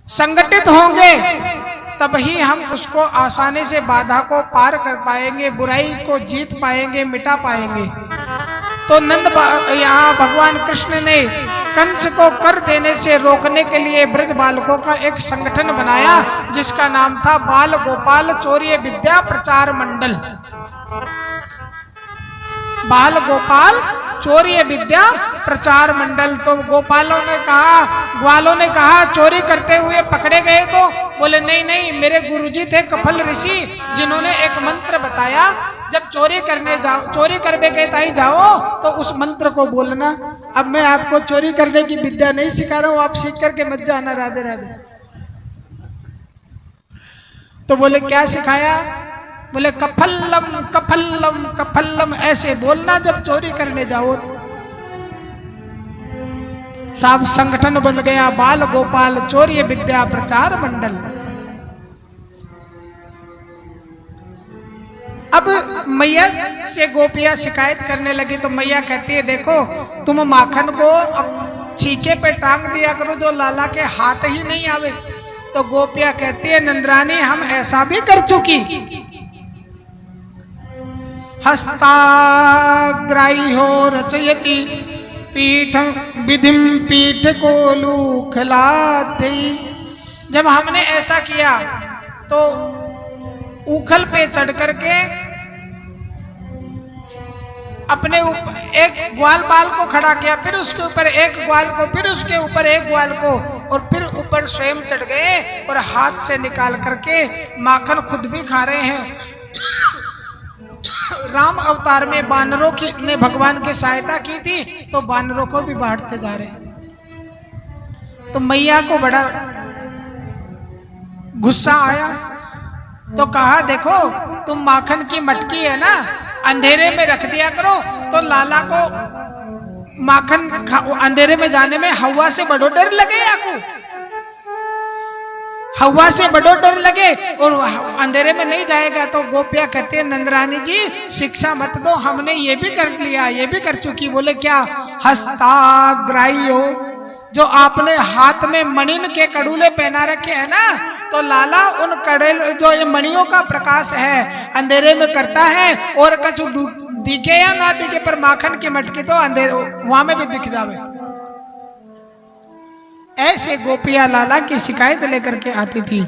संगठित होंगे तब ही हम उसको आसानी से बाधा को पार कर पाएंगे, बुराई को जीत पाएंगे, मिटा पाएंगे। तो यहाँ भगवान कृष्ण ने कंस को कर देने से रोकने के लिए ब्रज बालकों का एक संगठन बनाया जिसका नाम था बाल गोपाल चौर्य विद्या प्रचार मंडल। बाल गोपाल चौर्य विद्या प्रचार मंडल। तो गोपालों ने कहा, ग्वालों ने कहा चोरी करते हुए पकड़े गए, तो बोले नहीं नहीं, मेरे गुरुजी थे कपिल ऋषि जिन्होंने एक मंत्र बताया, जब चोरी करने जाओ, चोरी करने गए ताई जाओ तो उस मंत्र को बोलना। अब मैं आपको चोरी करने की विद्या नहीं सिखा रहा हूं, आप सीख करके मत जाना। राधे राधे। तो बोले क्या सिखाया? बोले कफल्लम कफल्लम कफल्लम ऐसे बोलना जब चोरी करने जाओ। साहब संगठन बन गया बाल गोपाल चोरी विद्या प्रचार मंडल। अब मैया से गोपियां शिकायत करने लगी तो मैया कहती है देखो तुम माखन को अब छीके पे टांग दिया करो जो लाला के हाथ ही नहीं आवे। तो गोपियां कहती है नंदरानी हम ऐसा भी कर चुकी। हस्ताग्राही हो रचयति पीठ विधिम पीठ को लूखलाते। जब हमने ऐसा किया तो उखल पे चढ़ करके अपने ऊपर एक ग्वाल बाल को खड़ा किया, फिर उसके ऊपर एक ग्वाल को, फिर उसके ऊपर एक ग्वाल को, और फिर ऊपर स्वयं चढ़ गए और हाथ से निकाल करके माखन खुद भी खा रहे हैं। राम अवतार में बानरों की ने भगवान की सहायता की थी तो बानरों को भी बांटते जा रहे हैं। तो मैया को बड़ा गुस्सा आया तो कहा देखो तुम माखन की मटकी है ना अंधेरे में रख दिया करो तो लाला को माखन अंधेरे में जाने में हवा से बड़ो डर लगे। आपको हवा से बड़ो डर लगे और अंधेरे में नहीं जाएगा। तो गोपिया कहते हैं नंदरानी जी शिक्षा मत दो, हमने ये भी कर लिया, ये भी कर चुकी। बोले क्या? हस्ताग्राही हो, जो आपने हाथ में मणिन के कड़ूले पहना रखे हैं ना, तो लाला उन कड़े जो ये मणियों का प्रकाश है अंधेरे में करता है, और कछु दिखे या ना दिखे पर माखन की मटकी तो अंधेरे वहां में भी दिख जावे। ऐसे गोपिया लाला की शिकायत लेकर के आती थी।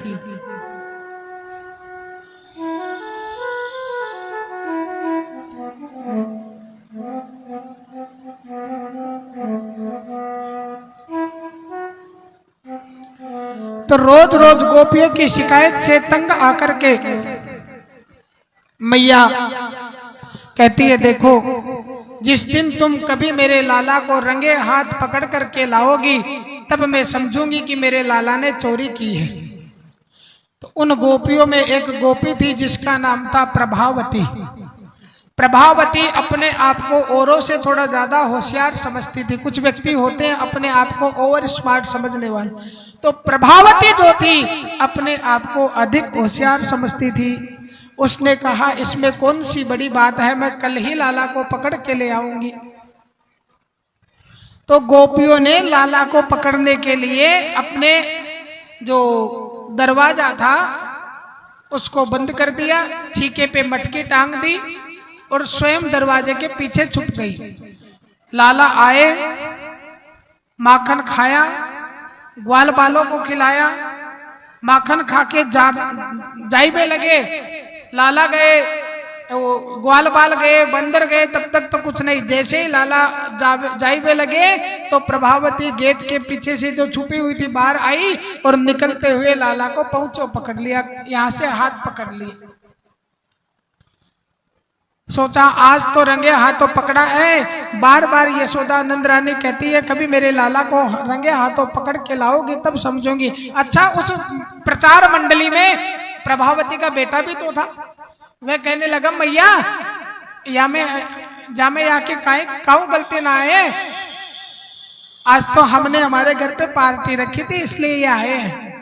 तो रोज रोज गोपियों की शिकायत से तंग आकर के मैया कहती है देखो जिस दिन तुम कभी मेरे लाला को रंगे हाथ पकड़ करके लाओगी तब मैं समझूंगी कि मेरे लाला ने चोरी की है। तो उन गोपियों में एक गोपी थी जिसका नाम था प्रभावती। प्रभावती अपने आप को औरों से थोड़ा ज्यादा होशियार समझती थी। कुछ व्यक्ति होते हैं अपने आप को ओवर स्मार्ट समझने वाले, तो प्रभावती जो थी अपने आप को अधिक होशियार समझती थी। उसने कहा इसमें कौन सी बड़ी बात है, मैं कल ही लाला को पकड़ के ले आऊंगी। तो गोपियों ने लाला को पकड़ने के लिए अपने जो दरवाजा था उसको बंद कर दिया, छीके पे मटकी टांग दी और स्वयं दरवाजे के पीछे छुप गई। लाला आए, माखन खाया, ग्वाल बालों को खिलाया, माखन खा के जाइबे लगे। लाला गए, वो ग्वाल बाल गए, बंदर गए, तब तक तो कुछ नहीं। जैसे ही लाला जाइबे लगे तो प्रभावती गेट के पीछे से जो छुपी हुई थी बाहर आई और निकलते हुए लाला को पहुंचो पकड़ लिया, यहां से हाथ पकड़ लिए। सोचा आज तो रंगे हाथों पकड़ा है। बार बार यशोदा नंदरानी कहती है कभी मेरे लाला को रंगे हाथों पकड़ के लाओगी तब समझूंगी। अच्छा उस प्रचार मंडली में प्रभावती का बेटा भी तो था। वह कहने लगा मैया या में जामे आके काऊ गलती ना आए, आज तो हमने हमारे घर पे पार्टी रखी थी इसलिए ये आए हैं।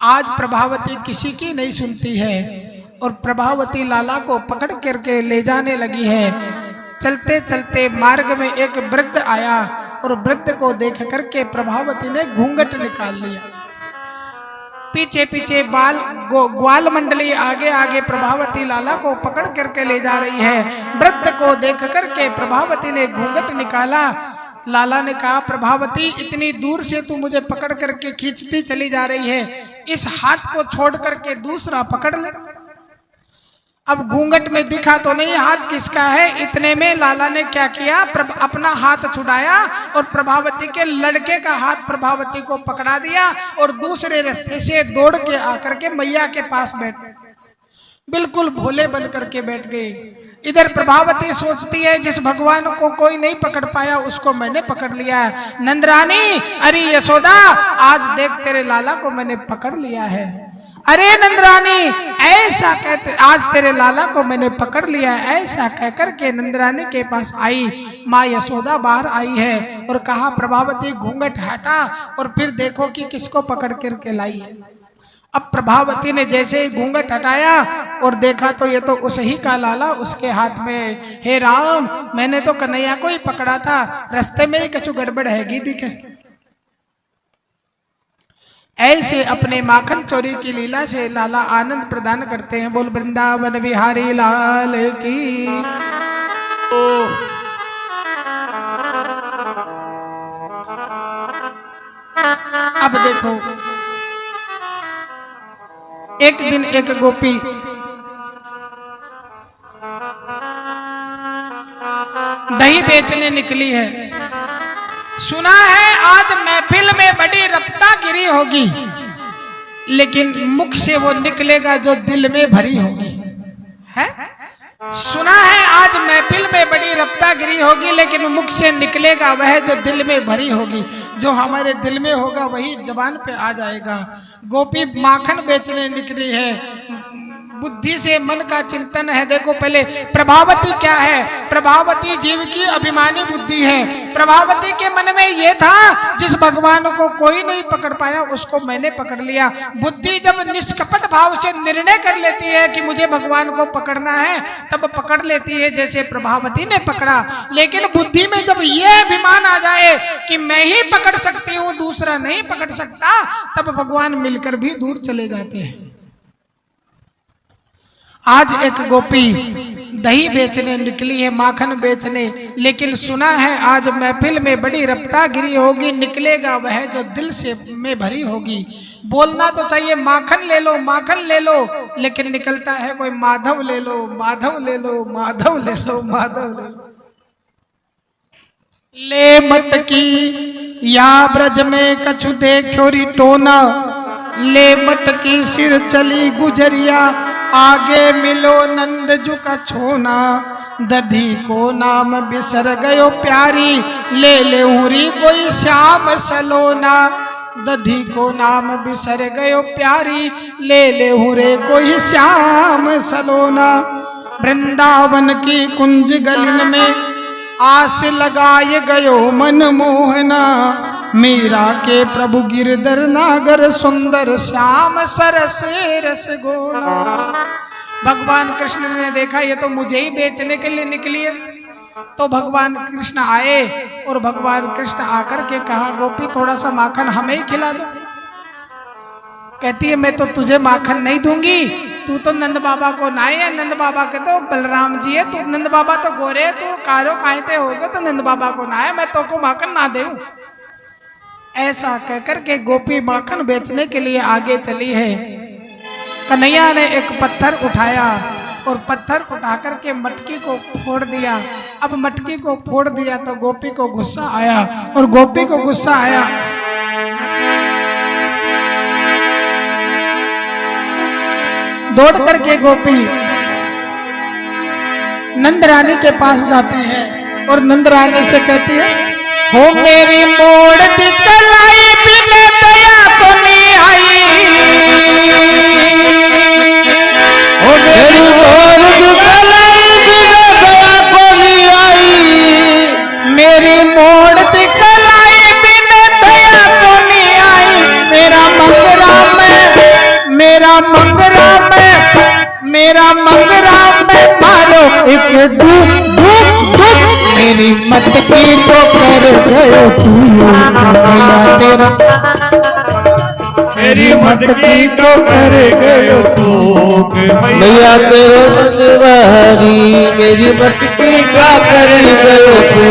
आज प्रभावती किसी की नहीं सुनती है और प्रभावती लाला को पकड़ करके ले जाने लगी है। चलते चलते मार्ग में एक वृद्ध आया और वृद्ध को देख करके प्रभावती ने घूंघट निकाल लिया। पीछे पीछे ग्वाल मंडली आगे आगे प्रभावती लाला को पकड़ करके ले जा रही है। वृद्ध को देख करके प्रभावती ने घूंघट निकाला। लाला ने कहा प्रभावती इतनी दूर से तू मुझे पकड़ करके खींचती चली जा रही है, इस हाथ को छोड़ करके दूसरा पकड़ ले। अब घूंघट में दिखा तो नहीं हाथ किसका है। इतने में लाला ने क्या किया, अपना हाथ छुड़ाया और प्रभावती के लड़के का हाथ प्रभावती को पकड़ा दिया और दूसरे रास्ते से दौड़ के आकर के मैया के पास बैठ, बिल्कुल भोले बन करके बैठ गए। इधर प्रभावती सोचती है जिस भगवान को कोई नहीं पकड़ पाया उसको मैंने पकड़ लिया है। नंदरानी अरे यशोदा आज देख तेरे लाला को मैंने पकड़ लिया है। अरे नंदरानी ऐसा कहते, आज तेरे लाला को मैंने पकड़ लिया, ऐसा कहकर के नंदरानी के पास आई। माँ यशोदा बाहर आई है और कहा प्रभावती घूंघट हटा और फिर देखो कि किसको पकड़ करके लाई है। अब प्रभावती ने जैसे ही घूंघट हटाया और देखा तो ये तो उस ही का लाला उसके हाथ में। हे राम, मैंने तो कन्हैया को ही पकड़ा था, रास्ते में ही कछु गड़बड़ हैगी दिखे। ऐसे अपने माखन चोरी की लीला से लाला आनंद प्रदान करते हैं। बोल वृंदावन बिहारी लाल की। अब देखो, एक दिन एक गोपी दही बेचने निकली है। सुना है आज महफिल में बड़ी रफ्तागिरी होगी, लेकिन मुख से वो निकलेगा जो दिल में भरी होगी। है सुना है आज महफिल में बड़ी रफ्तागिरी होगी, लेकिन मुख से निकलेगा वह जो दिल में भरी होगी। जो हमारे दिल में होगा वही जबान पे आ जाएगा। गोपी माखन बेचने निकली है, बुद्धि से मन का चिंतन है। देखो पहले प्रभावती क्या है, प्रभावती जीव की अभिमानी बुद्धि है। प्रभावती के मन में ये था जिस भगवान को कोई नहीं पकड़ पाया उसको मैंने पकड़ लिया। बुद्धि जब निष्कपट भाव से निर्णय कर लेती है कि मुझे भगवान को पकड़ना है, तब पकड़ लेती है जैसे प्रभावती ने पकड़ा। लेकिन बुद्धि में जब ये अभिमान आ जाए कि मैं ही पकड़ सकती हूँ, दूसरा नहीं पकड़ सकता, तब भगवान मिलकर भी दूर चले जाते हैं। आज एक गोपी दही बेचने निकली है, माखन बेचने, लेकिन सुना है आज महफिल में बड़ी रफ्तागिरी होगी, निकलेगा वह जो दिल से में भरी होगी। बोलना तो चाहिए माखन ले लो, माखन ले लो, लेकिन निकलता है कोई माधव ले लो, माधव ले लो, माधव ले लो, माधव ले लो। ले मटकी या ब्रज में कछु देखो री टोना, ले मटकी सिर चली गुजरिया, आगे मिलो नंद जू का छोना। दधी को नाम बिसर गयो प्यारी, ले ले उरी कोई श्याम सलोना। दधी को नाम बिसर गयो प्यारी, ले ले उरे कोई श्याम सलोना। वृंदावन की कुंज गलिन में आस लगाए गयो मन मोहना, मीरा के प्रभु गिरधर नागर सुंदर श्याम सरस रस गोला। भगवान कृष्ण ने देखा ये तो मुझे ही बेचने के लिए निकली है, तो भगवान कृष्ण आए और भगवान कृष्ण आकर के कहा गोपी थोड़ा सा माखन हमें ही खिला दो। कहती है मैं तो तुझे माखन नहीं दूंगी, तू तो नंद बाबा को ना है, नंद बाबा के तो बलराम जी है, तू नंद बाबा तो गोरे, तू कारो कायते हो गए, तो नंद बाबा को ना है, मैं तो को माखन ना दूं। ऐसा कहकर के गोपी माखन बेचने के लिए आगे चली है। कन्हैया ने एक पत्थर उठाया और पत्थर उठा करके मटकी को फोड़ दिया। अब मटकी को फोड़ दिया तो गोपी को गुस्सा आया, और गोपी को गुस्सा आया दौड़ करके गोपी नंद रानी के पास जाती है और नंद रानी से कहती है हो मेरी मोड़ दिखलाई बिन दया तो नहीं आई, हो मेरी मोड़ दिखलाई बिन दया तो नहीं आई। मेरी मोड़ दिखलाई बिन दया तो नहीं आई। मेरा मंगरा में, मेरा मंगरा में, मेरा मंगरा में मारो एक धूप धूप धूप। मेरी मटकी तो कर गयो तू मैया तेरा, मेरी मटकी तो कर गयो तू मैया तेरो मनवारी। मेरी मटकी का कर गयो तू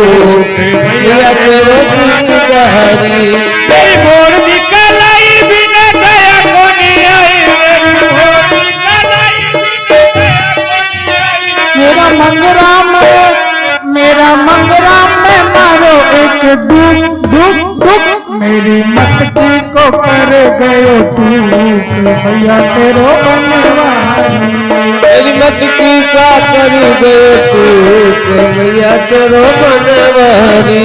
मैया तेरो मनवारी। मेरी मोड़ निकलाई बिना दया को नहीं आई, मेरी मोड़ निकलाई बिना दया को नहीं आई। मेरा मंगरा में, मेरा मंगरा में मारो एक डूब डूब डूब। मेरी मटकी को कर गयो तू भैया तेरो बनवारी। मेरी मटकी का कर गयो तू मैया तेरो मनवारी।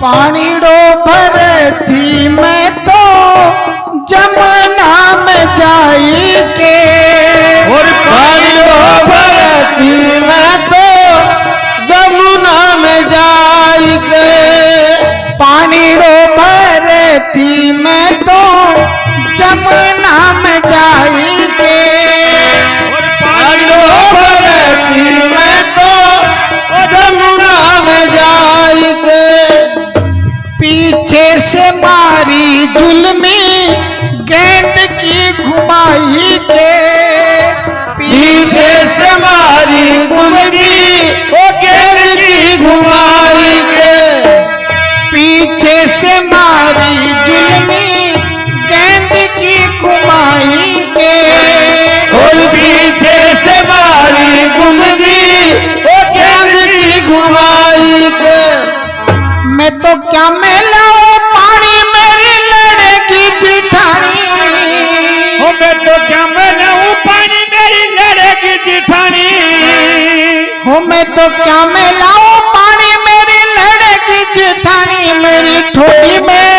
पानी डो भरती मैं तो जमुना में जाई के, और पानी भरती मैं तो जमुना में जाई के, पानी डो भरती मैं तो जमुना में जाई के, पानी भरती मैं तो जमुना में जाई के, पीछे से मारी जुल्मी गेंद की घुमाई के, पीछे से मारी गुलगी ओ गेंद की घुमाई के, पीछे से मारी जुल्मी गेंद की घुमाई के, और पीछे से मारी गुलगी ओ गेंद की घुमाई के, मैं तो क्या मिलाऊं पानी मेरी लड़की जिठानी, ओ मैं तो क्या मिलाऊं पानी मेरी लड़की जिठानी, हो मैं तो क्या मिलाऊं पानी मेरी लड़की जिठानी, मेरी ठोड़ी में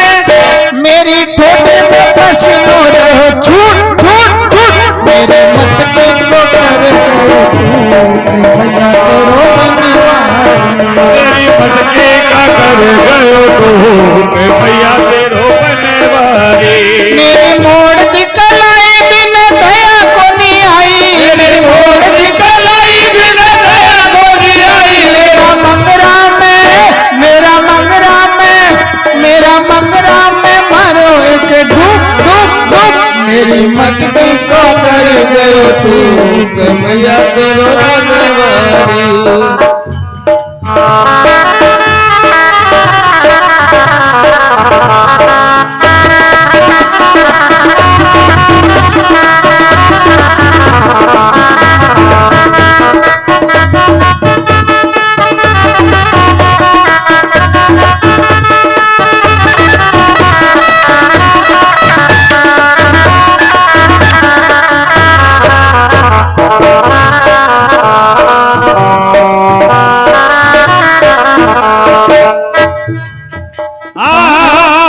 पसीनो रहो छूट छूट छूट, मेरे मटके को कर भैया तेरो बनवारी, तेरी मटके का कर गयो तू मैं भैया तेरो बनवारी, मेरे मोड़ निकल आई बिन दया को नहीं आई, मेरे मोड़ निकल आई बिन दया को नहीं आई, मेरा मंगरा में मारो एक ढूक ढूक ढूक, मेरी मटकी को कर गयो तू के मैया तेरो बनवारी,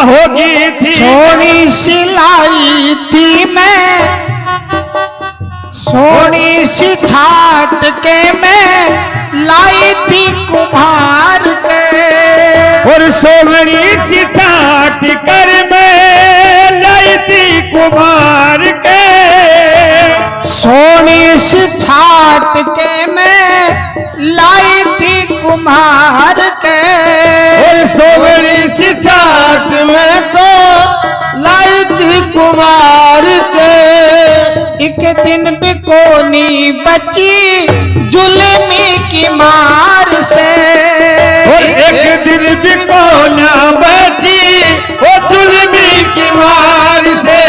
होगी थी सोनी सिलाई थी मैं, सोनी सी छाट के मैं लाई थी कुम्हार के, और सोमनी सी छाट कर मैं लाई थी कुमार के, सोनी सी छाट के मैं लाई थी कुम्हार के, और सोवड़ी सी छाट में तो लाई थी कुमार के, एक दिन भी कोनी बची जुल्मी की मार से, और एक दिन भी को ना बची वो जुल्मी की मार से,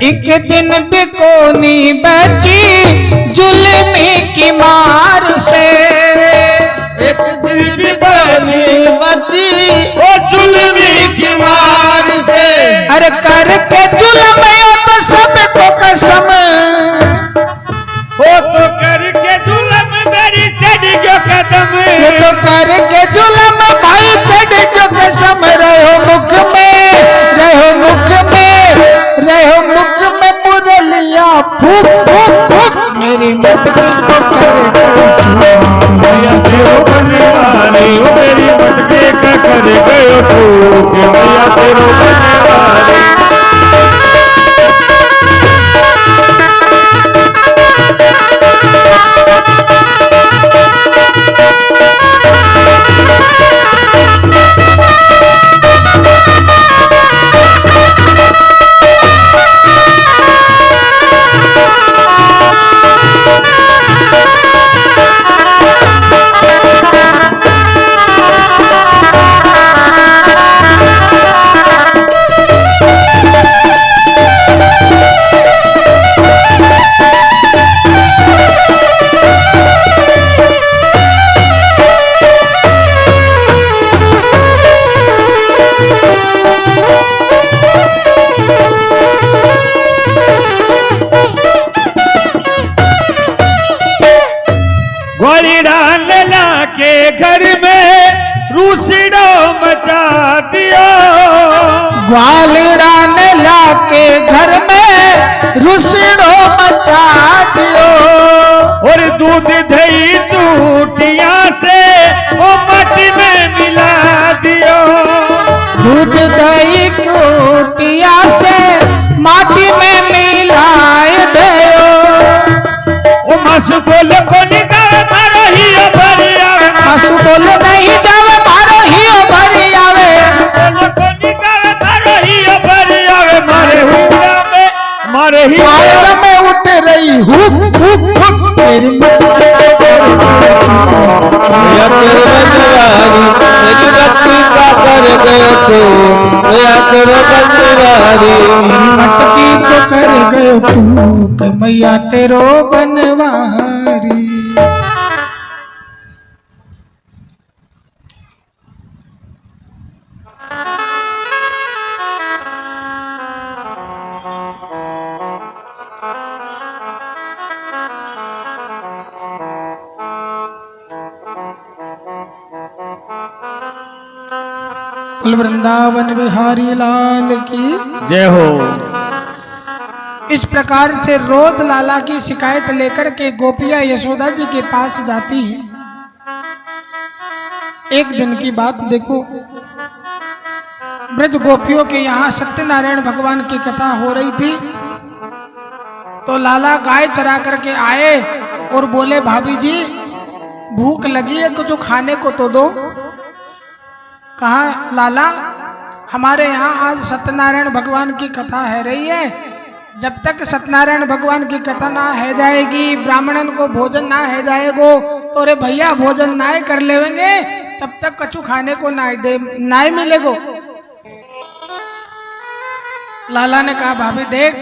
एक दिन भी कोनी बची जुल्मी की मार से, एक दिन भी कोनी बची वो जुल्मी की मार से, अरे करके जुल्म तो सबको कसम, वो तो करके जुल्म मेरी चढ़ गयो कदम, ये तो करके जुल्म भाई चढ़ जो कसम, रहो मुख में मुरलिया फूक फूक फूक, मेरी मटकी को कर भैया तेरो बनवारी, ओ मेरी मटके का कर गयो तू के भैया तेरो बनवारी, रही स्वर्ग में उठ रही हुक हुक हुक मेरी या तेरे बनवारी मेरी भक्ति का कर गए तू या तेरे बनवारी मेरी मटकी को कर गए तू कि मैया तेरो बनवारी। कुल वृंदावन बिहारी लाल की जय हो। इस प्रकार से रोज लाला की शिकायत लेकर के गोपियां यशोदा जी के पास जाती है। एक दिन की बात देखो, ब्रज गोपियों के यहाँ सत्यनारायण भगवान की कथा हो रही थी। तो लाला गाय चरा करके आए और बोले भाभी जी भूख लगी है, कुछ खाने को तो दो। कहा लाला हमारे यहाँ आज सत्यनारायण भगवान की कथा है रही है, जब तक सत्यनारायण भगवान की कथा ना है जाएगी, ब्राह्मणन को भोजन ना है जाएगो, तो अरे भैया भोजन ना कर लेवेंगे तब तक कछु खाने को ना मिलेगो। लाला ने कहा भाभी देख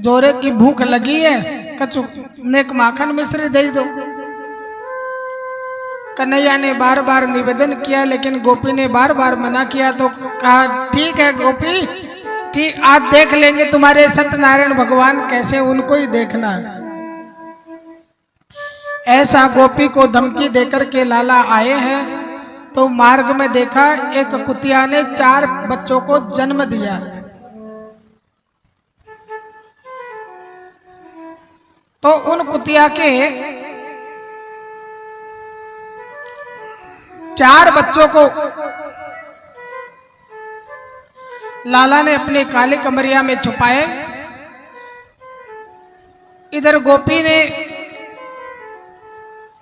जोरे की भूख लगी है, कछु नेक माखन मिश्री दे दो। कन्हैया ने बार बार निवेदन किया लेकिन गोपी ने बार बार मना किया। तो कहा ठीक है गोपी, ठीक आज देख लेंगे तुम्हारे सत्यनारायण भगवान कैसे, उनको ही देखना है। ऐसा गोपी को धमकी देकर के लाला आए हैं। तो मार्ग में देखा एक कुतिया ने 4 बच्चों को जन्म दिया। तो उन कुतिया के 4 बच्चों को लाला ने अपने काले कमरिया में छुपाए। इधर गोपी ने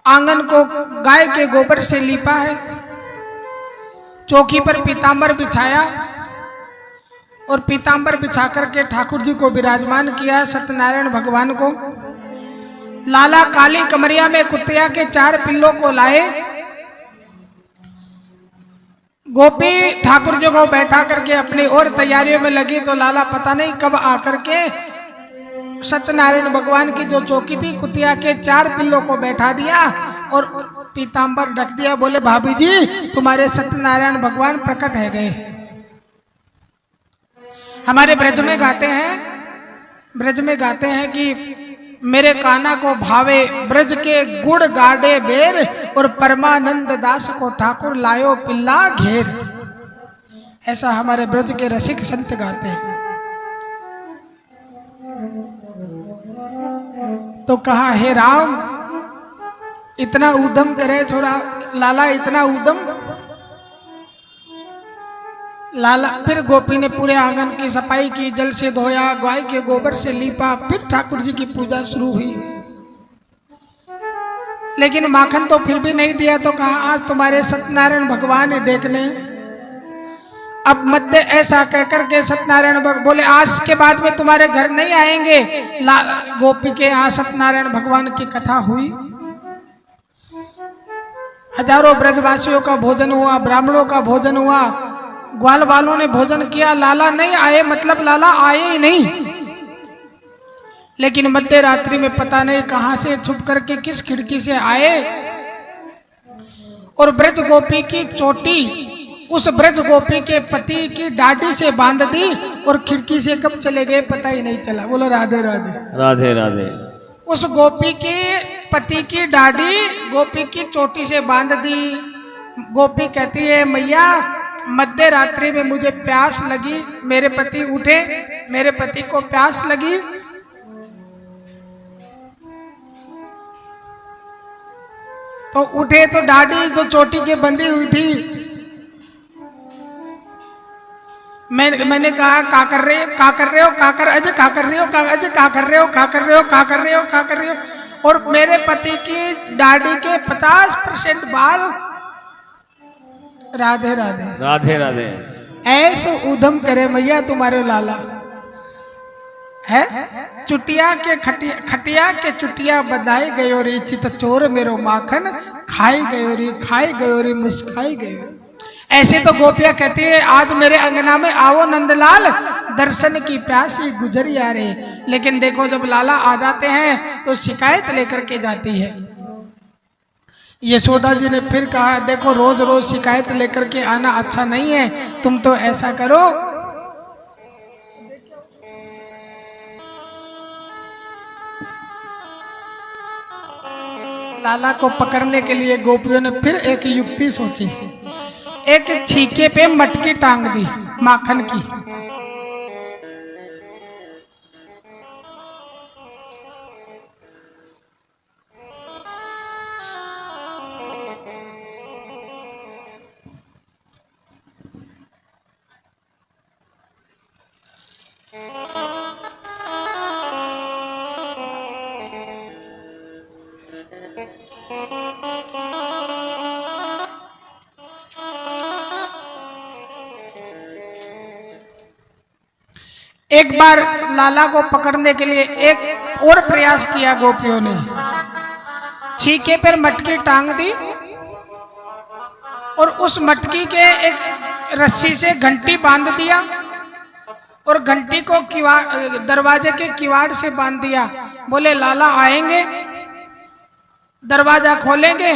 आंगन को गाय के गोबर से लीपा है, चौकी पर पीतांबर बिछाया और पीतांबर बिछा करके ठाकुर जी को विराजमान किया, सत्यनारायण भगवान को। लाला काली कमरिया में कुतिया के 4 पिल्लों को लाए। गोपी ठाकुर जी को बैठा करके अपनी और तैयारियों में लगी। तो लाला पता नहीं कब आकर के सत्यनारायण भगवान की जो चौकी थी कुतिया के 4 पिल्लों को बैठा दिया और पीतांबर ढक दिया। बोले भाभी जी तुम्हारे सत्यनारायण भगवान प्रकट है गए। हमारे ब्रज में गाते हैं कि मेरे काना को भावे ब्रज के गुड़ गाड़े बेर और परमानंद दास को ठाकुर लायो पिल्ला घेर। ऐसा हमारे ब्रज के रसिक संत गाते हैं। तो कहा हे राम इतना उद्यम करे थोड़ा, लाला इतना उद्यम। लाला फिर गोपी ने पूरे आंगन की सफाई की, जल से धोया, गाय के गोबर से लीपा, फिर ठाकुर जी की पूजा शुरू हुई। लेकिन माखन तो फिर भी नहीं दिया। तो कहा आज तुम्हारे सत्यनारायण भगवान है देखने। अब मध्य ऐसा कहकर के सत्यनारायण भगवान बोले आज के बाद में तुम्हारे घर नहीं आएंगे। गोपी के यहाँ सत्यनारायण भगवान की कथा हुई, हजारों ब्रजवासियों का भोजन हुआ, ब्राह्मणों का भोजन हुआ, ग्वाल वालों ने भोजन किया। लाला नहीं आए, मतलब लाला आए ही नहीं। लेकिन मध्य रात्रि में पता नहीं कहां से छुप करके किस खिड़की से आए और ब्रज गोपी की चोटी उस ब्रज गोपी के पति की दाढ़ी से बांध दी और खिड़की से कब चले गए पता ही नहीं चला। बोलो राधे राधे राधे राधे। उस गोपी के पति की दाढ़ी गोपी की चोटी से बांध दी। गोपी कहती है मैया मध्य रात्रि में मुझे प्यास लगी, मेरे पति उठे, मेरे पति को प्यास लगी। तो उठे तो दाढ़ी जो चोटी के बंधी हुई थी, मैंने कहा का कर रहे हो, का कर रहे हो, का कर अजय का कर रहे हो, अजय का कर रहे हो, का कर रहे हो, का कर रहे हो, का कर रहे हो। और मेरे पति की दाढ़ी के 50% बाल। राधे राधे राधे राधे। ऐसो उधम करे मैया तुम्हारे लाला, है चुटिया के खटिया के चुटिया बधाई गयो रे, चित चोर मेरो माखन खाई गयो रे मुस्काई गयो। ऐसे तो गोपियां कहती है आज मेरे अंगना में आओ नंदलाल, दर्शन की प्यासी गुजरिया रे। लेकिन देखो जब लाला आ जाते हैं तो शिकायत लेकर के जाती है। यशोदा जी ने फिर कहा देखो रोज रोज शिकायत लेकर के आना अच्छा नहीं है, तुम तो ऐसा करो लाला को पकड़ने के लिए गोपियों ने फिर एक युक्ति सोची। एक छीके पे मटकी टांग दी माखन की। एक बार लाला को पकड़ने के लिए एक और प्रयास किया गोपियों ने। छीके पर मटकी टांग दी और उस मटकी के एक रस्सी से घंटी बांध दिया और घंटी को दरवाजे के किवाड़ से बांध दिया। बोले लाला आएंगे दरवाजा खोलेंगे,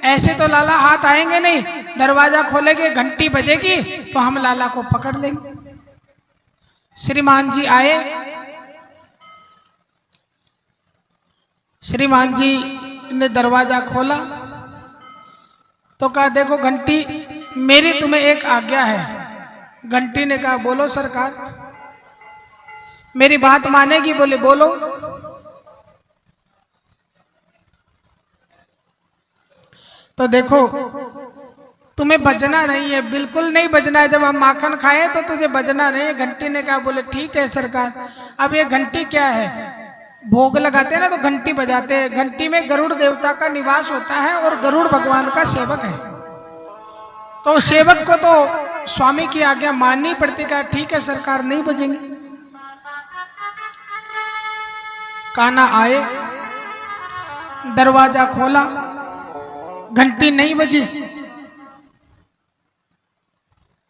ऐसे तो लाला हाथ आएंगे नहीं, दरवाजा खोलेंगे घंटी बजेगी तो हम लाला को पकड़ लेंगे। श्रीमान जी आए, श्रीमान जी ने दरवाजा खोला तो कहा देखो घंटी मेरी तुम्हें एक आज्ञा है। घंटी ने कहा बोलो सरकार, मेरी बात मानेगी? बोले बोलो। तो देखो तुम्हें बजना नहीं है, बिल्कुल नहीं बजना है, जब हम माखन खाए तो तुझे बजना नहीं है। घंटी ने कहा बोले ठीक है सरकार। अब ये घंटी क्या है? भोग लगाते हैं ना तो घंटी बजाते हैं। घंटी में गरुड़ देवता का निवास होता है और गरुड़ भगवान का सेवक है, तो सेवक को तो स्वामी की आज्ञा माननी पड़ती। कहा ठीक है सरकार नहीं बजेंगे। कान्हा आए, दरवाजा खोला, घंटी नहीं बजी।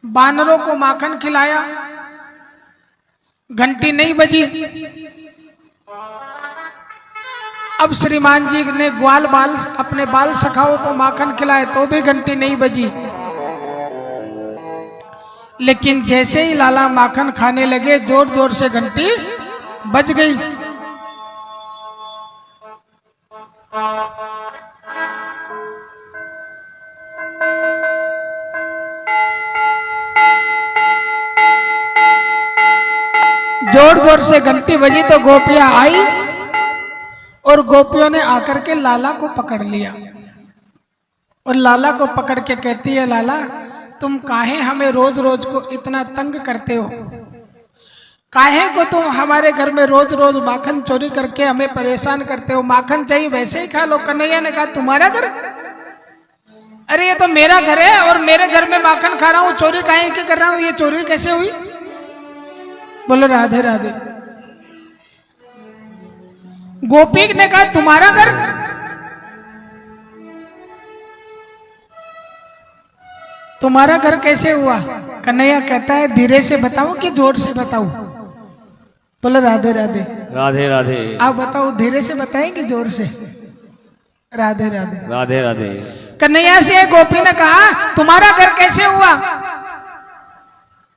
बानरों को माखन खिलाया, घंटी नहीं बजी। अब श्रीमान जी ने ग्वाल बाल अपने बाल सखाओं को माखन खिलाए तो भी घंटी नहीं बजी। लेकिन जैसे ही लाला माखन खाने लगे जोर जोर से घंटी बज गई। जोर जोर से घंटी बजी तो गोपियां आई और गोपियों ने आकर के लाला को पकड़ लिया और लाला को पकड़ के कहती है लाला तुम काहे हमें रोज रोज को इतना तंग करते हो? काहे को तुम हमारे घर में रोज रोज माखन चोरी करके हमें परेशान करते हो? माखन चाहिए वैसे ही खा लो। कन्हैया ने कहा तुम्हारा घर? अरे ये तो मेरा घर है और मेरे घर में माखन खा रहा हूँ, चोरी काहे की कर रहा हूँ? ये चोरी कैसे हुई? बोलो राधे राधे। गोपी ने कहा तुम्हारा घर? तुम्हारा घर कैसे हुआ? कन्हैया कहता है धीरे से बताओ कि जोर से बताओ? बोलो राधे राधे। राधे राधे। आप बताओ धीरे से बताएं कि जोर से? राधे राधे। राधे राधे। कन्हैया से गोपी ने कहा तुम्हारा घर कैसे हुआ?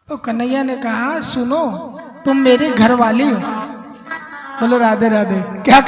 तो कन्हैया ने कहा सुनो तुम मेरी घरवाली हो। बोलो राधे राधे। क्या